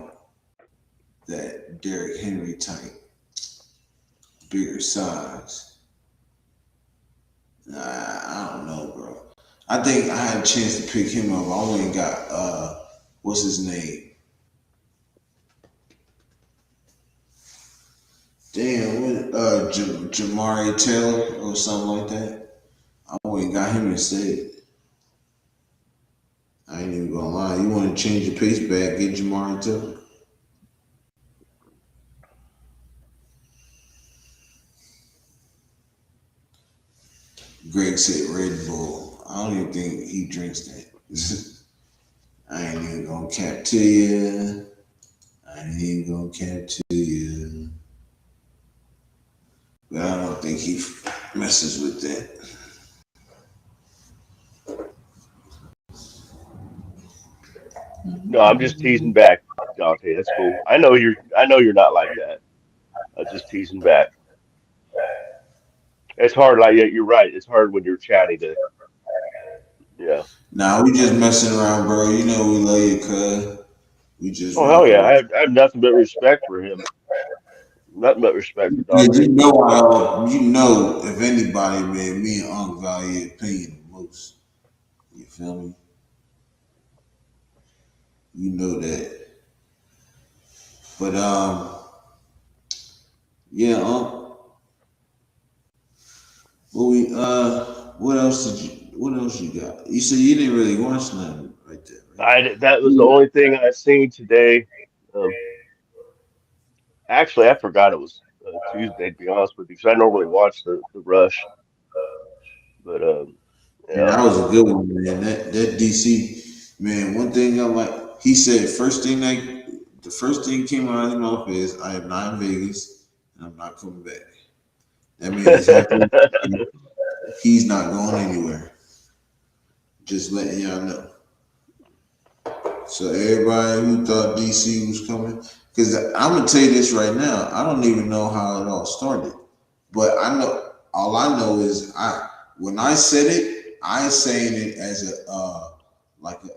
that Derrick Henry type, bigger size. I don't know, bro. I think I had a chance to pick him up. I only got what's his name? Damn, what Jamari Taylor or something like that. I only got him instead. I ain't even gonna lie. You want to change your pace back? Get Jamari Taylor. Greg said Red Bull. I don't even think he drinks that. I ain't even gonna cap to you. I ain't even gonna cap to you. But I don't think he messes with that. No, I'm just teasing back, Dante. That's cool. I know you're. I know you're not like that. I'm just teasing back. It's hard. Like yeah, you're right. It's hard when you're chatty to. Yeah. Nah, we just messing around, bro. You know we love you, cuz. We just Oh hell rocking yeah. with I have nothing but respect for him. Nothing but respect for you. Dante. You know, if anybody, man, me and Unc value your opinion the most. You feel me? You know that. But yeah, what else did you? What else you got? You said you didn't really watch nothing right there, right? That was the only thing I seen today. Um, Actually, I forgot it was Tuesday. To be honest with you, because I normally watch the Rush. But Yeah, yeah. that was a good one, man. That DC man. One thing I like, he said the first thing came out of his mouth is, "I am not in Vegas, and I'm not coming back." That man is happy. He's not going anywhere. Just letting y'all know. So everybody who thought DC was coming, because I'm gonna tell you this right now, I don't even know how it all started, but I know all I know is I when I said it, I ain't saying it as a like a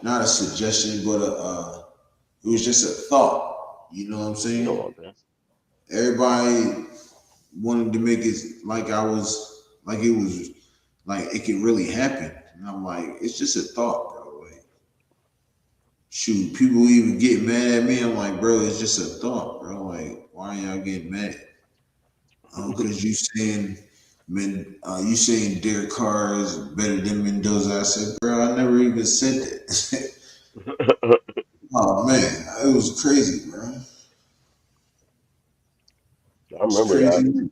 not a suggestion, but it was just a thought. You know what I'm No, saying? okay. Everybody wanted to make it like I was like it was like it could really happen, and I'm like, it's just a thought, bro. Like, shoot, people even get mad at me. I'm like, bro, it's just a thought, bro. Like, why are y'all getting mad? Oh, because you saying Derek Carr is better than Mendoza. I said, bro, I never even said that. Oh man, it was crazy, bro. I It's remember that. crazy.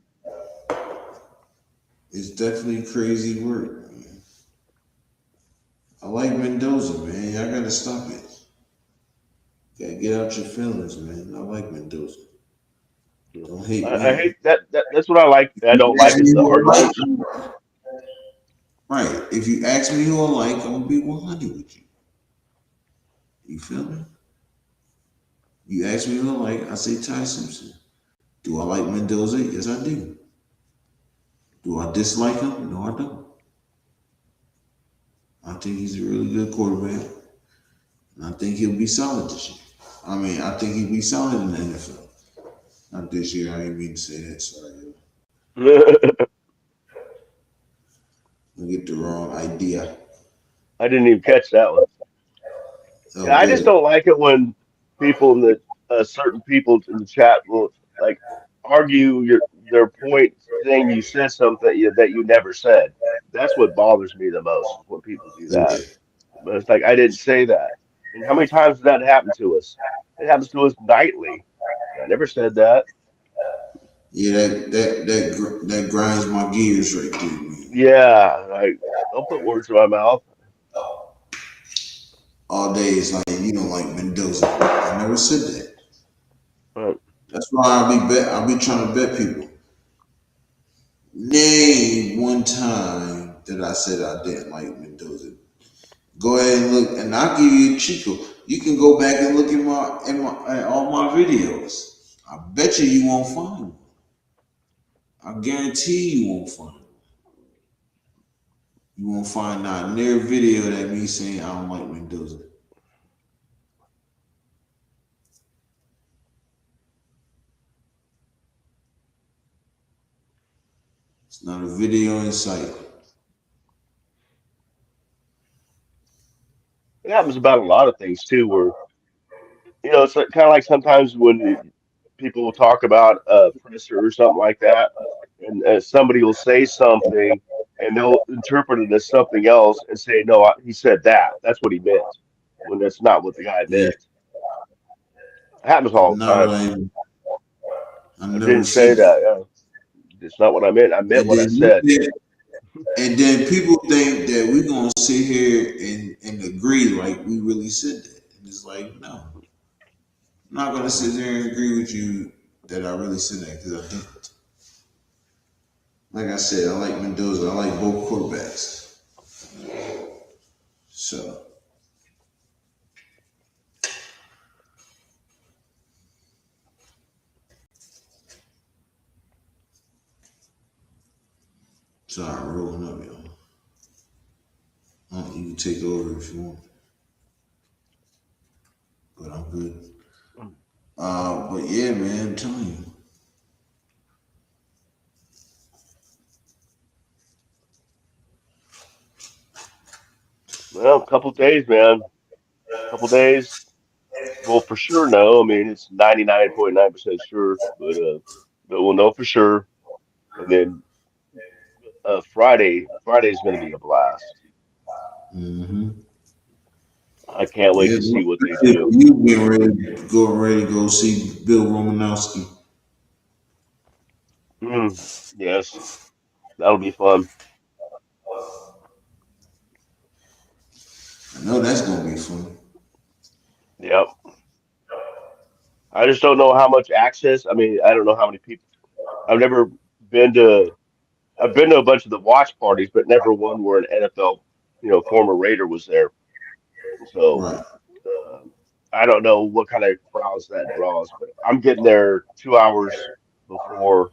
It's definitely crazy work. Man. I like Mendoza, man. Y'all gotta stop it. Gotta get out your feelings, man. I like Mendoza. Don't hate I me. hate That's what I like. I don't Ask like me is the who I like. arguments. Right. If you ask me who I like, I'm gonna be 100 with you. You feel me? You ask me who I like, I say Ty Simpson. Do I like Mendoza? Yes, I do. Do I dislike him? No, I don't. I think he's a really good quarterback, and I think he'll be solid this year. I mean, I think he'll be solid in the NFL. Not this year. I didn't mean to say that. Sorry. I I get the wrong idea. didn't even catch that one. Yeah, Oh, I just good. don't like it when people in the certain people in the chat will like argue their point, saying you said something that you never said. That's what bothers me the most is when people do that. Yeah, But it's like I didn't say that. And how many times does that happen to us? It happens to us nightly. I never said that. yeah. That grinds my gears right there, man. Yeah, like don't put words in my mouth. All day it's like you don't like Mendoza. I never said that. But That's why I be trying to bet people. Name one time that I said I didn't like Mendoza. Go ahead and look, and I'll give you a Chico. You can go back and look at all my videos. I bet you won't find one. I guarantee you won't find one. You won't find not near video that me saying I don't like Mendoza. It's not a video in sight. It happens about a lot of things too, where it's kind of like sometimes when people will talk about a presser or something like that, and somebody will say something, and they'll interpret it as something else and say, "No, he said that. That's what he meant," when that's not what the guy Yeah, meant. It happens all the not what time. I I never didn't say said that. that. Yeah, it's not what I meant. I meant And what I then you said. think, and then people think that we're gonna sit here and agree like we really said that. And it's like, no, I'm not gonna sit there and agree with you that I really said that because I didn't. Like I said, I like Mendoza. I like both quarterbacks. So sorry, rolling up, y'all. You can take over if you want, but I'm good. But yeah, man, I'm telling you. Well, a couple days, man. Couple days. Well, for sure, no. I mean, it's 99.9% sure, but we'll know for sure. And then Friday is going to be a blast. Mm-hmm. I can't wait Yeah, to see what they if do. you been ready to go see Bill Romanowski. Mm, yes, that'll be fun. I know that's gonna be fun. Yep. I just don't know how much access. I mean, I don't know how many people. I've never been to. I've been to a bunch of the watch parties, but never one where an NFL, former Raider was there. So Right. um, I don't know what kind of crowds that draws, but I'm getting there 2 hours before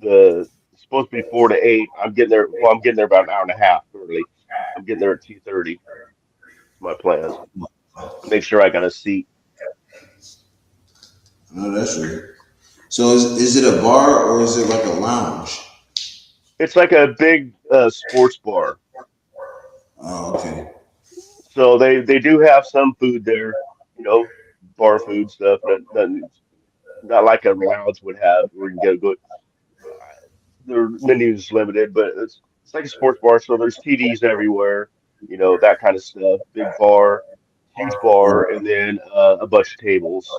the. It's supposed to be 4 to 8. I'm getting there. Well, I'm getting there about an hour and a half early. I'm getting there at 2:30. My plans. Make sure I got a seat. I know that's right. So is it a bar or is it like a lounge? It's like a big sports bar. Oh, okay. So they do have some food there, bar food stuff. Not like a lounge would have, where you can go. Their menu is limited, but it's like a sports bar. So there's TVs everywhere, that kind of stuff. Big bar, huge bar, Right. and then a bunch of tables,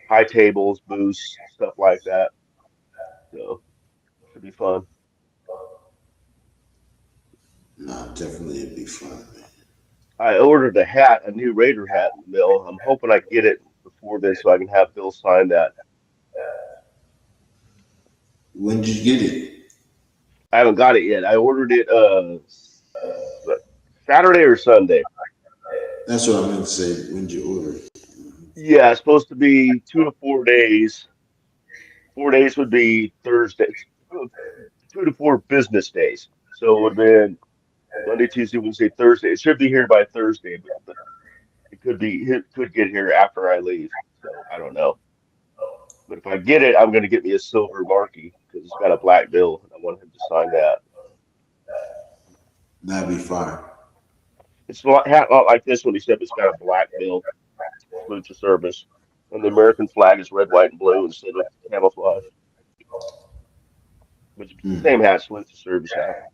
high tables, booths, stuff like that. So should be fun. Nah, definitely it'd be fun, man. I ordered a hat, a new Raider hat in the mail. I'm hoping I get it before then, so I can have Bill sign that. When did you get it? I haven't got it yet. I ordered it Saturday or Sunday. That's what I meant to say. When did you order it? Yeah, it's supposed to be 2 to 4 days. 4 days would be Thursday. 2 to 4 business days. So it would have been Monday, Tuesday, Wednesday, Thursday. It should be here by Thursday, but it could get here after I leave. So I don't know. But if I get it, I'm going to get me a silver marquee because it's got a black bill, and I want him to sign that. That'd be fine. It's not hat not like this one, except it's got a black bill, salute to service, and the American flag is red, white, and blue instead of camouflage. But it's the Hmm. same hat, salute to service hat.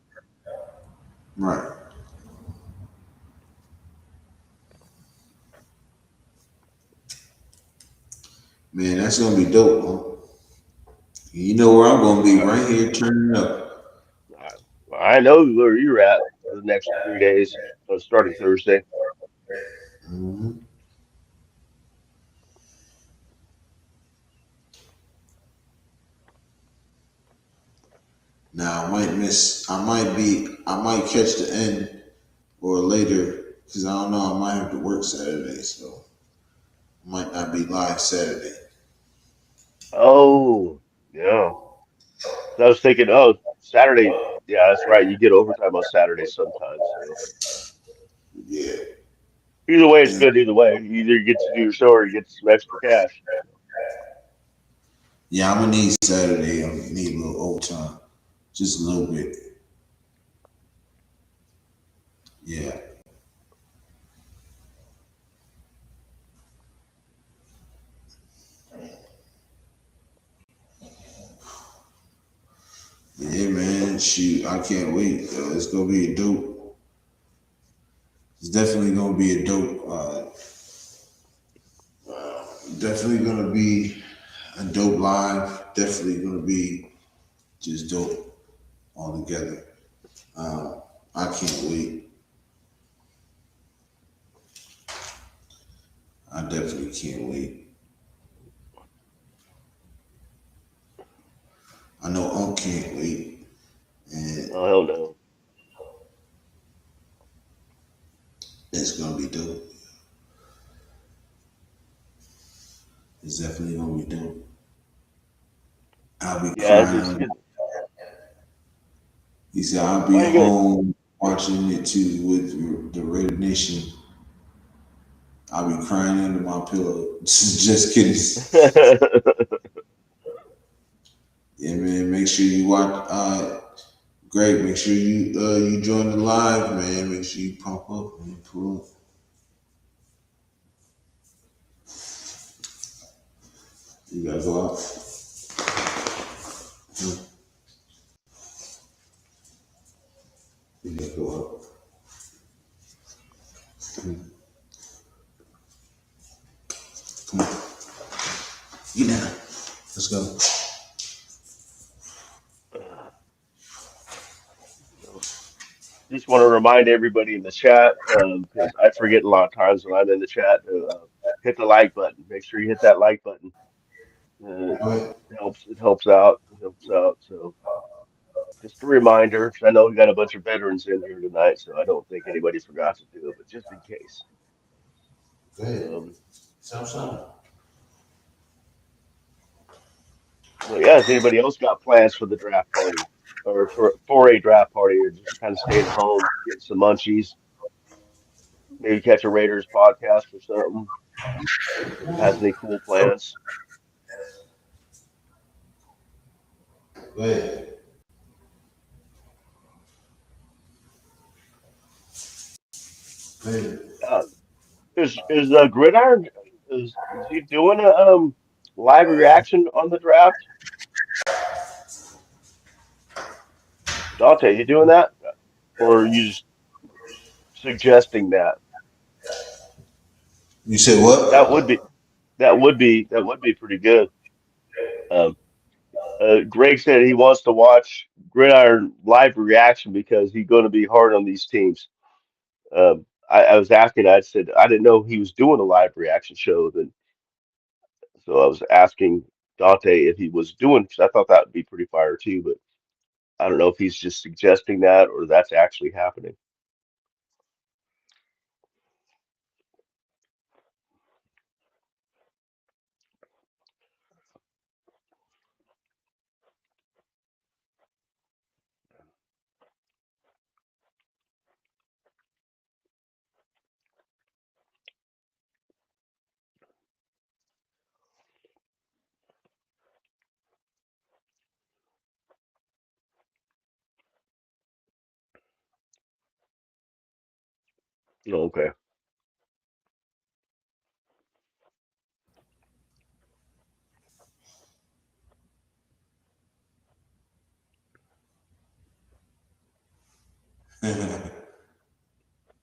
Right. Man, that's gonna be dope, huh? You know where I'm gonna be I, right here turning up. I know where you're at for the next 3 days, starting Thursday. Hmm. Now I might miss. I might catch the end or later because I don't know. I might have to work Saturday, so I might not be live Saturday. Oh, yeah. So I was thinking, oh, Saturday. Yeah, that's right. You get overtime on Saturday sometimes. So Yeah, either way, it's yeah, good. Either way, either you get to do your show or you get some extra cash. yeah. I'm gonna need Saturday. I'm gonna need a little overtime, just a little bit. Yeah, yeah, man. Shoot, I can't wait. It's gonna be a dope. It's definitely gonna be a dope. Definitely gonna be a dope live. Definitely gonna be just dope altogether. I can't wait. I definitely can't wait. I know Unc can't wait, and Oh hell no. it's gonna be dope. It's definitely gonna be dope. I'll be Yeah, it's crying. good. He said I'll be Why you home watching it too with the Red Nation. I'll be crying under my pillow. Just kidding. gonna? Yeah, man. Make sure you watch. Greg, make sure you join the live, man. Make sure you pump up and pull up. You gotta go out. You gotta go out. Come on, get down. Let's go. Just want to remind everybody in the chat because I forget a lot of times when I'm in the chat to hit the like button. Make sure you hit that like button. Uh, Go ahead. it helps. It helps out. It helps out. So just a reminder. 'Cause I know we got a bunch of veterans in here tonight, so I don't think anybody forgot to do it. But just in case. Go ahead. Um, Sound something. so yeah, has anybody else got plans for the draft party or for a draft party, or just kind of staying home, getting some munchies, maybe catch a Raiders podcast or something? Has any cool plans? Go ahead. Go ahead. Uh, is Gridiron is he doing a live reaction on the draft? Dante, you doing that, or are you just suggesting that? You said That would what? be that would be pretty good. Um, Greg said he wants to watch Gridiron live reaction because he's going to be hard on these teams. I was asking, I said I didn't know he was doing a live reaction show. Then so I was asking Dante if he was doing, because I thought that would be pretty fire too. But I don't know if he's just suggesting that or that's actually happening. Okay.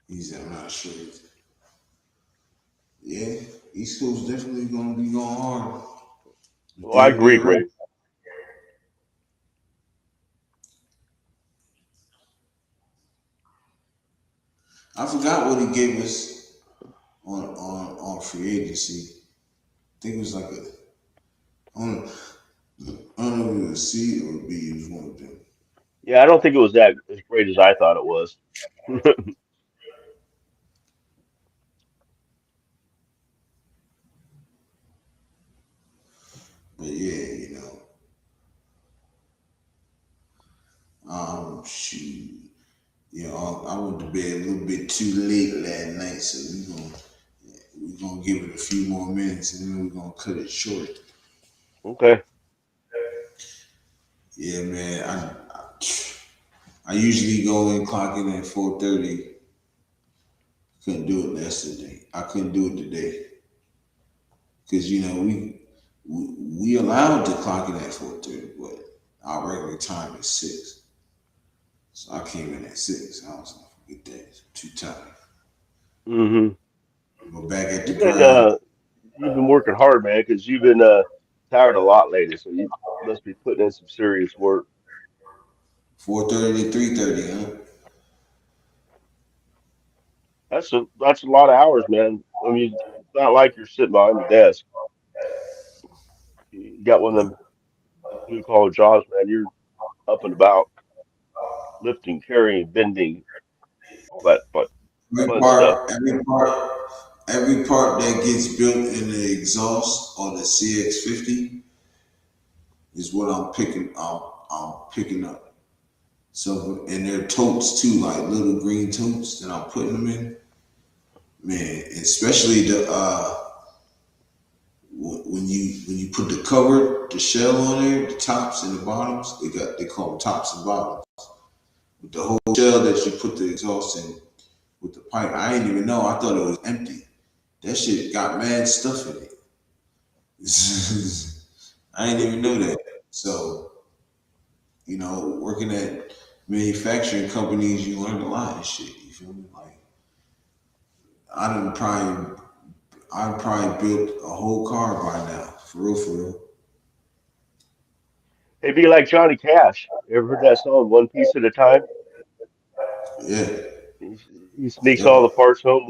He said I'm not sure. Yeah, East Coast definitely gonna be going hard. Well, I Damn agree, near right. Greg. I forgot what he gave us on free agency. I think it was like I don't know if it was C or B. It was one of them. Yeah, I don't think it was that as great as I thought it was. But yeah, shoot, I went to bed a little bit too late last night, so we gonna give it a few more minutes and then we're gonna cut it short. Okay. Yeah, man. I usually go in clock in at 4:30. Couldn't do it yesterday. I couldn't do it today because we allowed to clock in at 4:30, but our regular time is 6. So I came in at 6. I was like, forget that. It's too tired. Hmm. But back at the You've been grind, you've been working hard, man, because you've been tired a lot lately. So you must be putting in some serious work. 4:30 to 3:30, huh? That's a lot of hours, man. I mean, it's not like you're sitting behind the desk. You got one of them blue collar jobs, man. You're up and about, lifting, carrying, bending, all that Every fun stuff. part, every part, every part that gets built in the exhaust or the CX50 is what I'm picking. I'm picking up. So and they're totes too, like little green totes that I'm putting them in. Man, especially when you put the cover, the shell on there, the tops and the bottoms. They call them tops and bottoms. With the whole shell that you put the exhaust in with the pipe, I didn't even know. I thought it was empty. That shit got mad stuff in it. I didn't even know that. So, working at manufacturing companies, you learn a lot of shit. You feel me? Like I done probably I probably built a whole car by now. For real, for real. It'd be like Johnny Cash. You ever heard that song, One Piece at a Time? Yeah. He, he sneaks Yep. all the parts home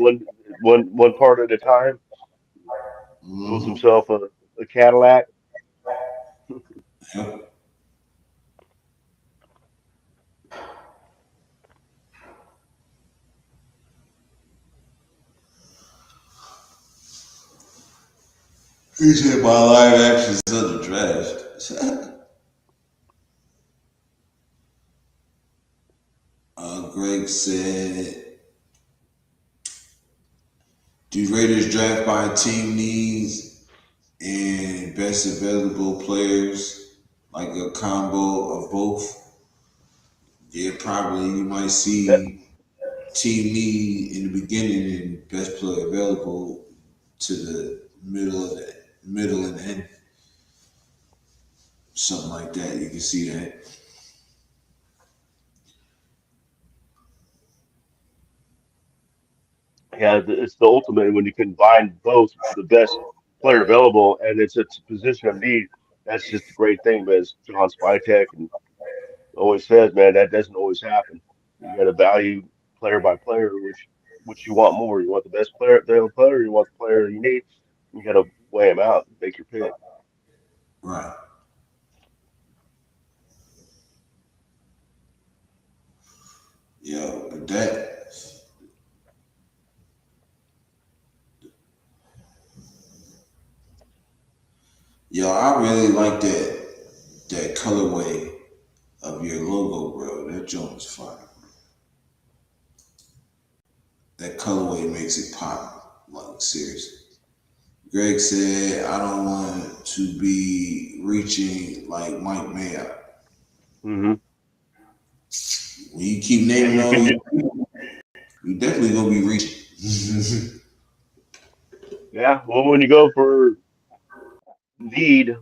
one part at a time, builds Mm-hmm. himself a Cadillac. Yep. He said my live action's under draft. Greg said, do Raiders draft by team needs and best available players, like a combo of both? Yeah, probably you might That, see team need in the beginning and best player available to the middle and end, something like that. You can see that. yeah, it's the ultimate when you combine both the best player available and it's a position of need. That's just a great thing, but as John Spytek and always says, man, that doesn't always happen. You got to value player by player, which you want more. You want the best player, available player, or you want the player you need. You got to weigh them out, and make your pick. Right. Yeah, but I really like that colorway of your logo, bro. That joint is fire. That colorway makes it pop. Like seriously. Greg said, I don't want to be reaching like Mike Mayock. Hmm. When you keep And naming you all can these, do, you definitely gonna be reaching. yeah. Well, when you go for need,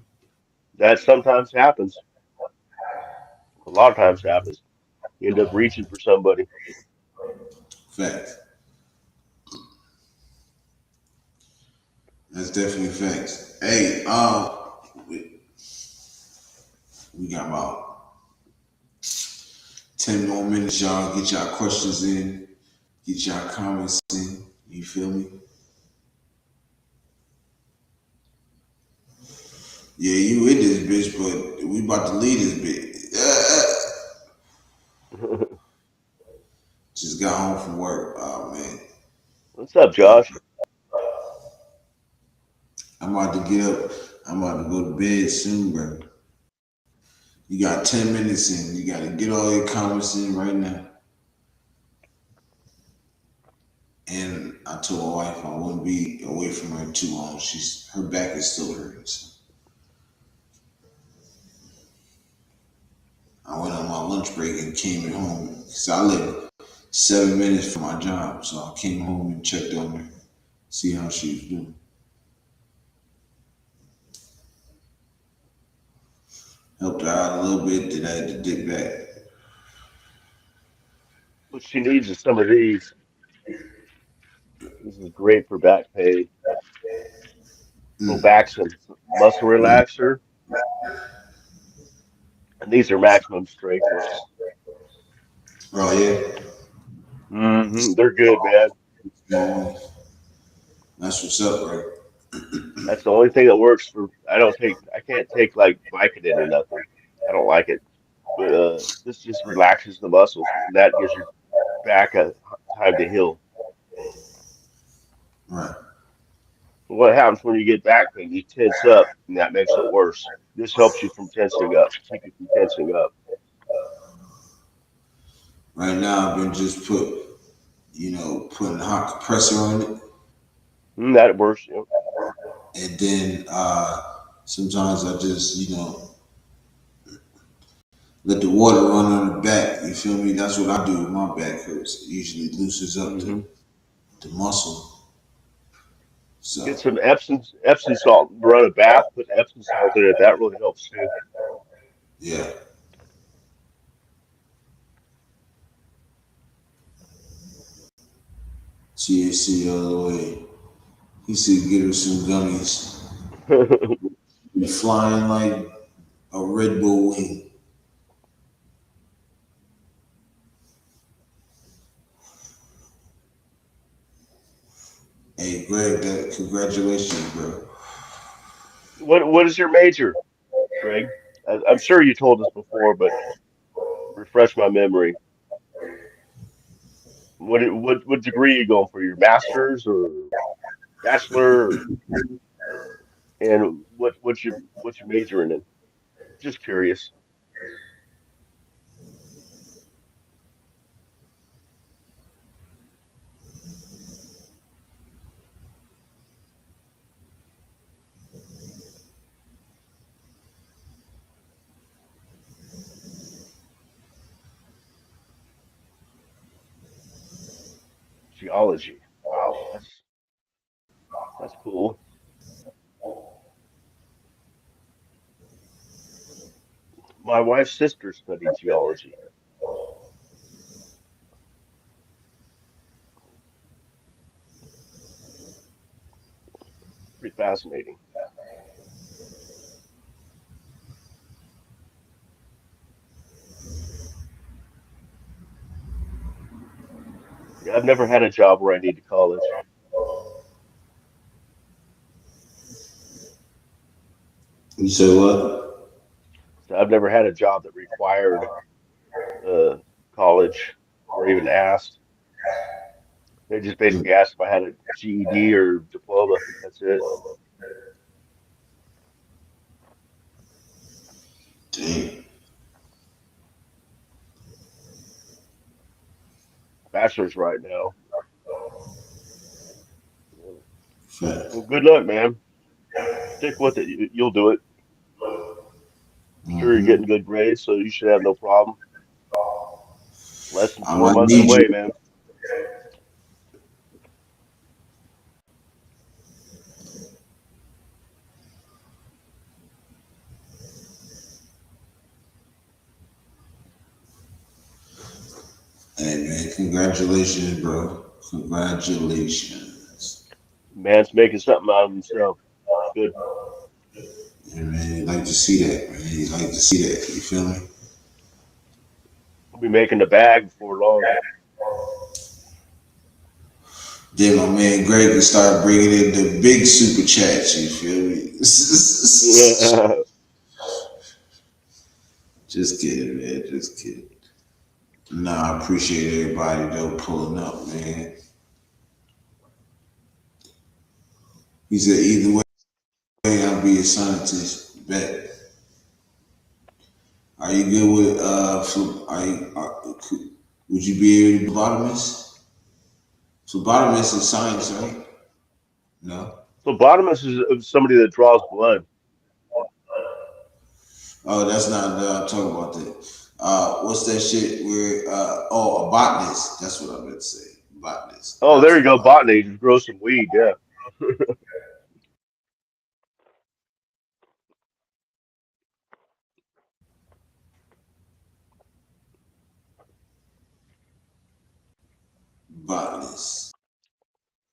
that sometimes happens. A lot of times happens. You end up reaching for somebody. Facts. That's definitely facts. Hey, we got about 10 more minutes, y'all. Get y'all questions in, get y'all comments in. You feel me? Yeah, you in this bitch, but we about to leave this bitch. Just got home from work. Oh man, What's up, yeah. Josh? I'm about to get up. I'm about to go to bed soon, bro. You got 10 minutes in. You got to get all your comments in right now. And I told my wife I wouldn't be away from her too long. Her back is still hurting. So I went on my lunch break and came at home. So I live 7 minutes from my job. So I came home and checked on her, see how she was doing. Helped her out a little bit. Then I had to dip back. What she needs is some of these. This is great for back pain. Mm. Robaxin, muscle Yeah. relaxer, and these are maximum strength ones. Oh yeah. They're good, man. Small. That's what's up, right? That's the only thing that works for. I can't take like Vicodin or nothing. I don't like it. But this just relaxes the muscles, and that gives your back a time to heal. Right. What happens when you get back pain? You tense up, and that makes it worse. This helps you from tensing up, keep you from tensing up. Right now, I've been just putting hot compressor on it, That works. You know. and then sometimes I just let the water run on the back. You feel me? That's what I do with my back hurts. It usually loosens up hmm the muscle. Get So some Epsom salt. Run a bath, put Epsom salt in it. That really helps too. yeah, THC all the way. He said get her some gummies. Be flying like a Red Bull wing. Hey Greg, that congratulations, bro. What is your major, Greg? I'm sure you told us before, but refresh my memory. What degree are you going for? Your master's or bachelor? And what's your majoring in? Just curious. Geology. Wow, that's cool. My wife's sister studied geology. Pretty fascinating. Yeah, I've never had a job where I need to college. You said what? So I've never had a job that required uh, college or even asked. They just basically asked if I had a GED or diploma. That's it. Damn. Bachelor's right now. Fact. Well, good luck, man. Stick with it. You'll do it. I'm sure you're Mm-hmm. getting good grades, so you should have no problem. Less than I four might months need away, you. man. Hey man, congratulations, bro. Congratulations. Man's making something out of himself. Good. Yeah, man, you like to see that, man. You like to see that. You feel me? We'll be making the bag before long. Then my man Greg can start bringing in the big super chats. You feel me? Yeah. Just kidding, man. Just kidding. Nah, I appreciate everybody though pulling up, man. He said either way, I'll be a scientist. Bet. Are you good with are you, would you be able to phlebotomist? Phlebotomist is science, right? No. Phlebotomist is somebody that draws blood. Oh, that's not. I'm talking about that. What's that shit? Where? Oh, a botanist. That's what I meant to say. Botanist, Oh, not there you go, phlebotomist. botany. Just grow some weed. Yeah. Botanist.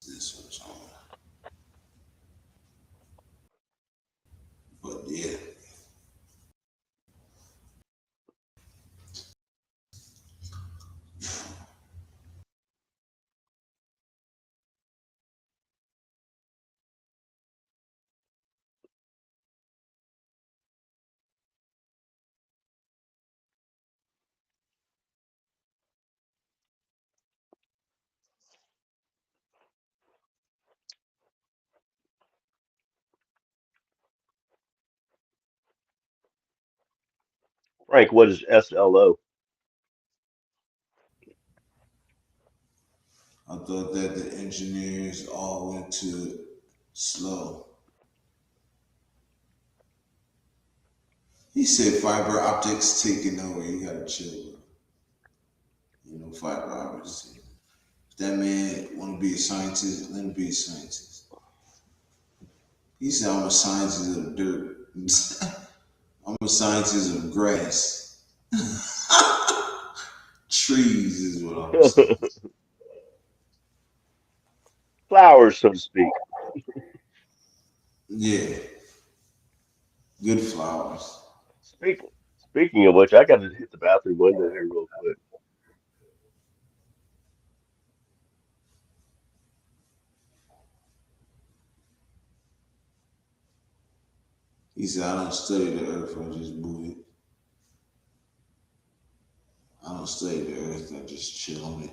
That's what I'm talking about. But yeah, Frank, what is SLO? I thought that the engineers all went to slow. He said fiber optics taking over. You gotta chill, bro. You know, fiber optics. If that man want to be a scientist, let him be a scientist. He said, I'm a scientist of dirt. I'm a scientist of grass. Trees is what I'm saying. Flowers, so to speak. Yeah, good flowers. Speaking of which, I got to hit the bathroom window here real quick. He said, I don't study the earth, I just move it. I don't study the earth, I just chill on it.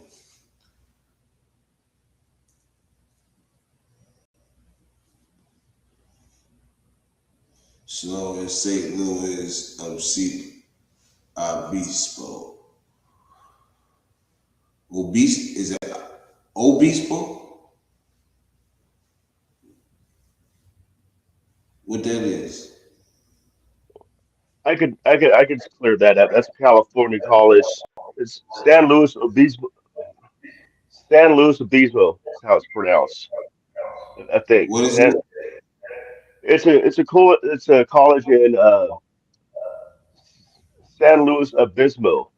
Slow as St. Louis obispo. Obese is that obispo? What that is? I could clear that up. That's California College. It's San Luis Obispo. Is how it's pronounced. I think What is it? it's a college in San Luis Obispo.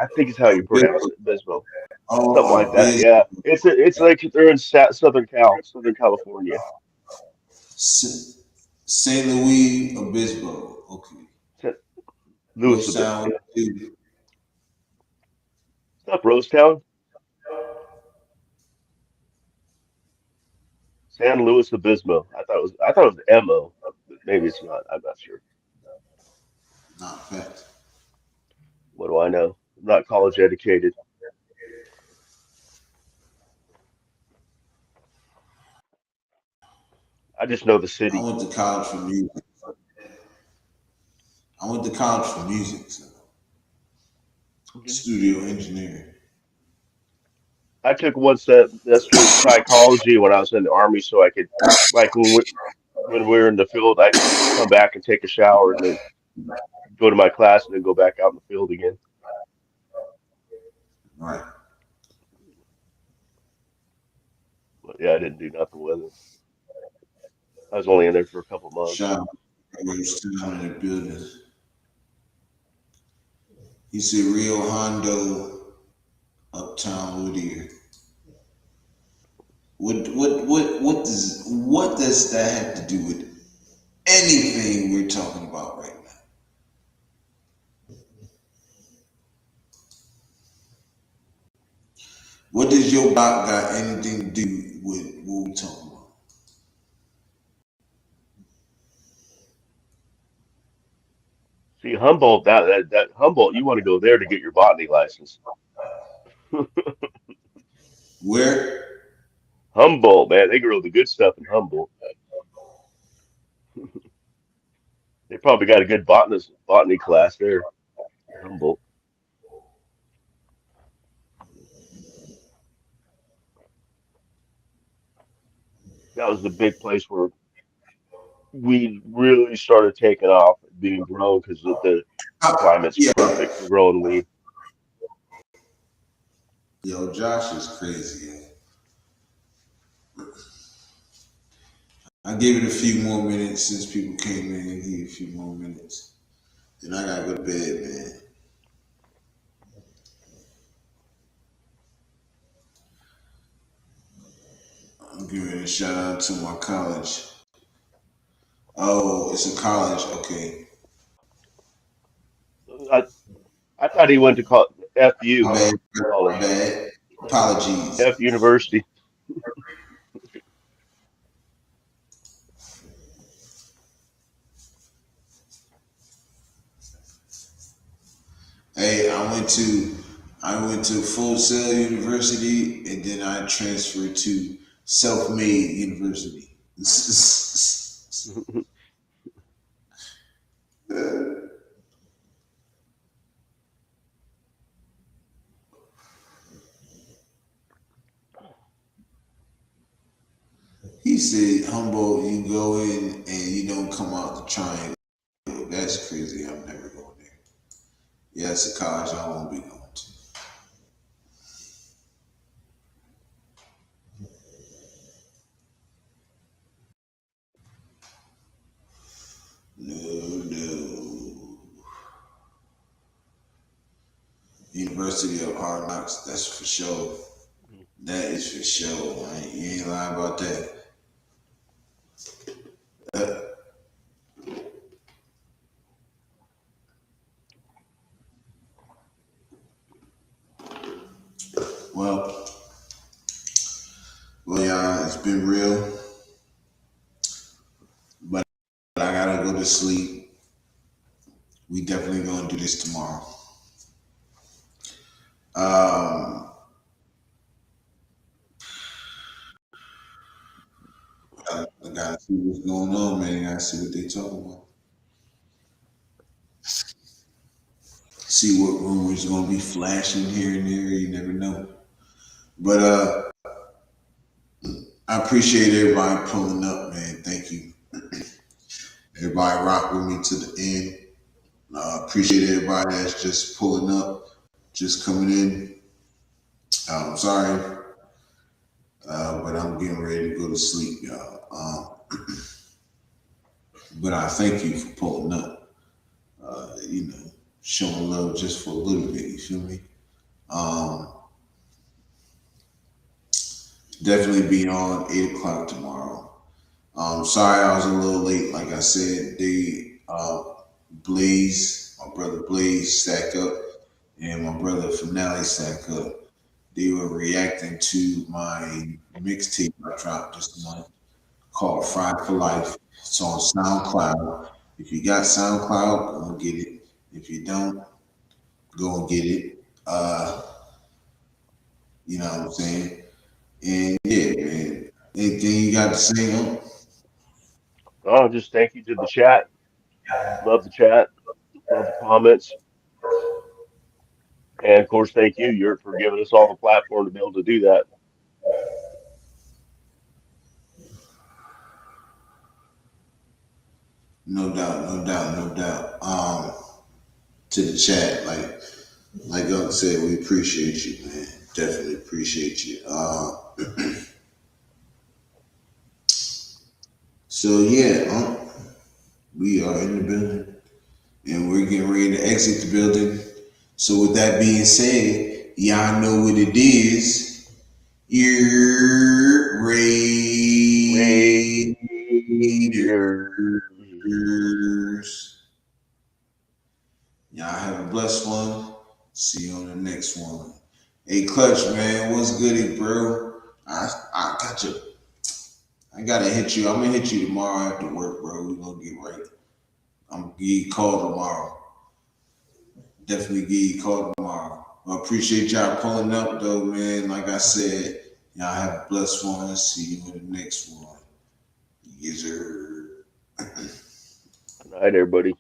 I think is how you pronounce it, Obispo. Something like Oh, that. abyss. Yeah, it's like they're in Southern California. St. Louis Obispo. Okay. San Luis What Obispo. sound? Yeah. What's up, Rosetown? San Luis Obispo. I thought it was MO, but maybe it's not. I'm not sure. Not fact. What do I know? I'm not college educated. I just know the I city. went to college for music. I went to college for music, so Mhm. studio engineering. I took one semester of psychology when I was in the army, so I could, like, when we were in the field, I could come back and take a shower and then go to my class and then go back out in the field again. Right. But yeah, I didn't do nothing with it. I was only in there for a couple months. Shout out to still in the building. He said Rio Hondo, Uptown Whittier. What does that have to do with anything we're talking about right now? What does your block got anything to do with what we talking about? See, Humboldt, that Humboldt, you want to go there to get your botany license. Where? Humboldt, man, they grow the good stuff in Humboldt. They probably got a good botany class there in Humboldt. That was the big place where we really started taking off, being grown because the climate's Yeah. perfect for growing weed. Yo, Josh is crazy. Yo. I give it a few more minutes since people came in. Give it a few more minutes. Then I gotta go to bed, man. I'm giving a shout out to my college. Oh, it's a college. Okay. I I thought he went to FU My bad. My college, bad. Apologies. F University. Hey, I went to Full Sail University and then I transferred to Self Made University. He said, Humboldt, you go in and you don't come out the triangle. That's crazy. I'm never going there. Yeah, it's a college I won't be going to. No, no. University of Hard Knocks, that's for sure. That is for sure. You ain't lying about that. Uh, well, well, y'all, it's been real, but I gotta go to sleep. We definitely gonna do this tomorrow. Um, I gotta see what's going on, man. I gotta see what they talking about. See what rumors gonna be flashing here and there. You never know. But I appreciate everybody pulling up, man. Thank you. Everybody rock with me to the end. Appreciate everybody that's just pulling up, just coming in. I'm sorry, but I'm getting ready to go to sleep, y'all. But I thank you for pulling up. Showing love just for a little bit. You feel me? Um, Definitely be on 8 o'clock tomorrow. Sorry I was a little late. Like I said, Blaze, my brother Blaze, stack up, and my brother Finale stack up. They were reacting to my mixtape I dropped this month called Fried for Life. It's on SoundCloud. If you got SoundCloud, go and get it. If you don't, go and get it. You know what I'm saying? And yeah, man. Anything you got to say on? Oh, just thank you to the chat. Love the chat. Love the comments. And of course, thank you, Yurt, for giving us all the platform to be able to do that. No doubt, no doubt, no doubt. To the chat, like Uncle said, we appreciate you, man. Definitely appreciate you. So yeah, we are in the building and we're getting ready to exit the building. So with that being said, y'all know what it is. You're Raiders. Raiders. Y'all have a blessed one. See you on the next one. Hey, Clutch, man, what's goody, bro? I got you. I gotta hit you. I'm gonna hit you tomorrow after work, bro. We gonna get right. I'm gonna give you a call tomorrow. Definitely give you a call tomorrow. I appreciate y'all pulling up though, man. Like I said, y'all have a blessed one. See you in the next one. Yes, sir. Good night, everybody.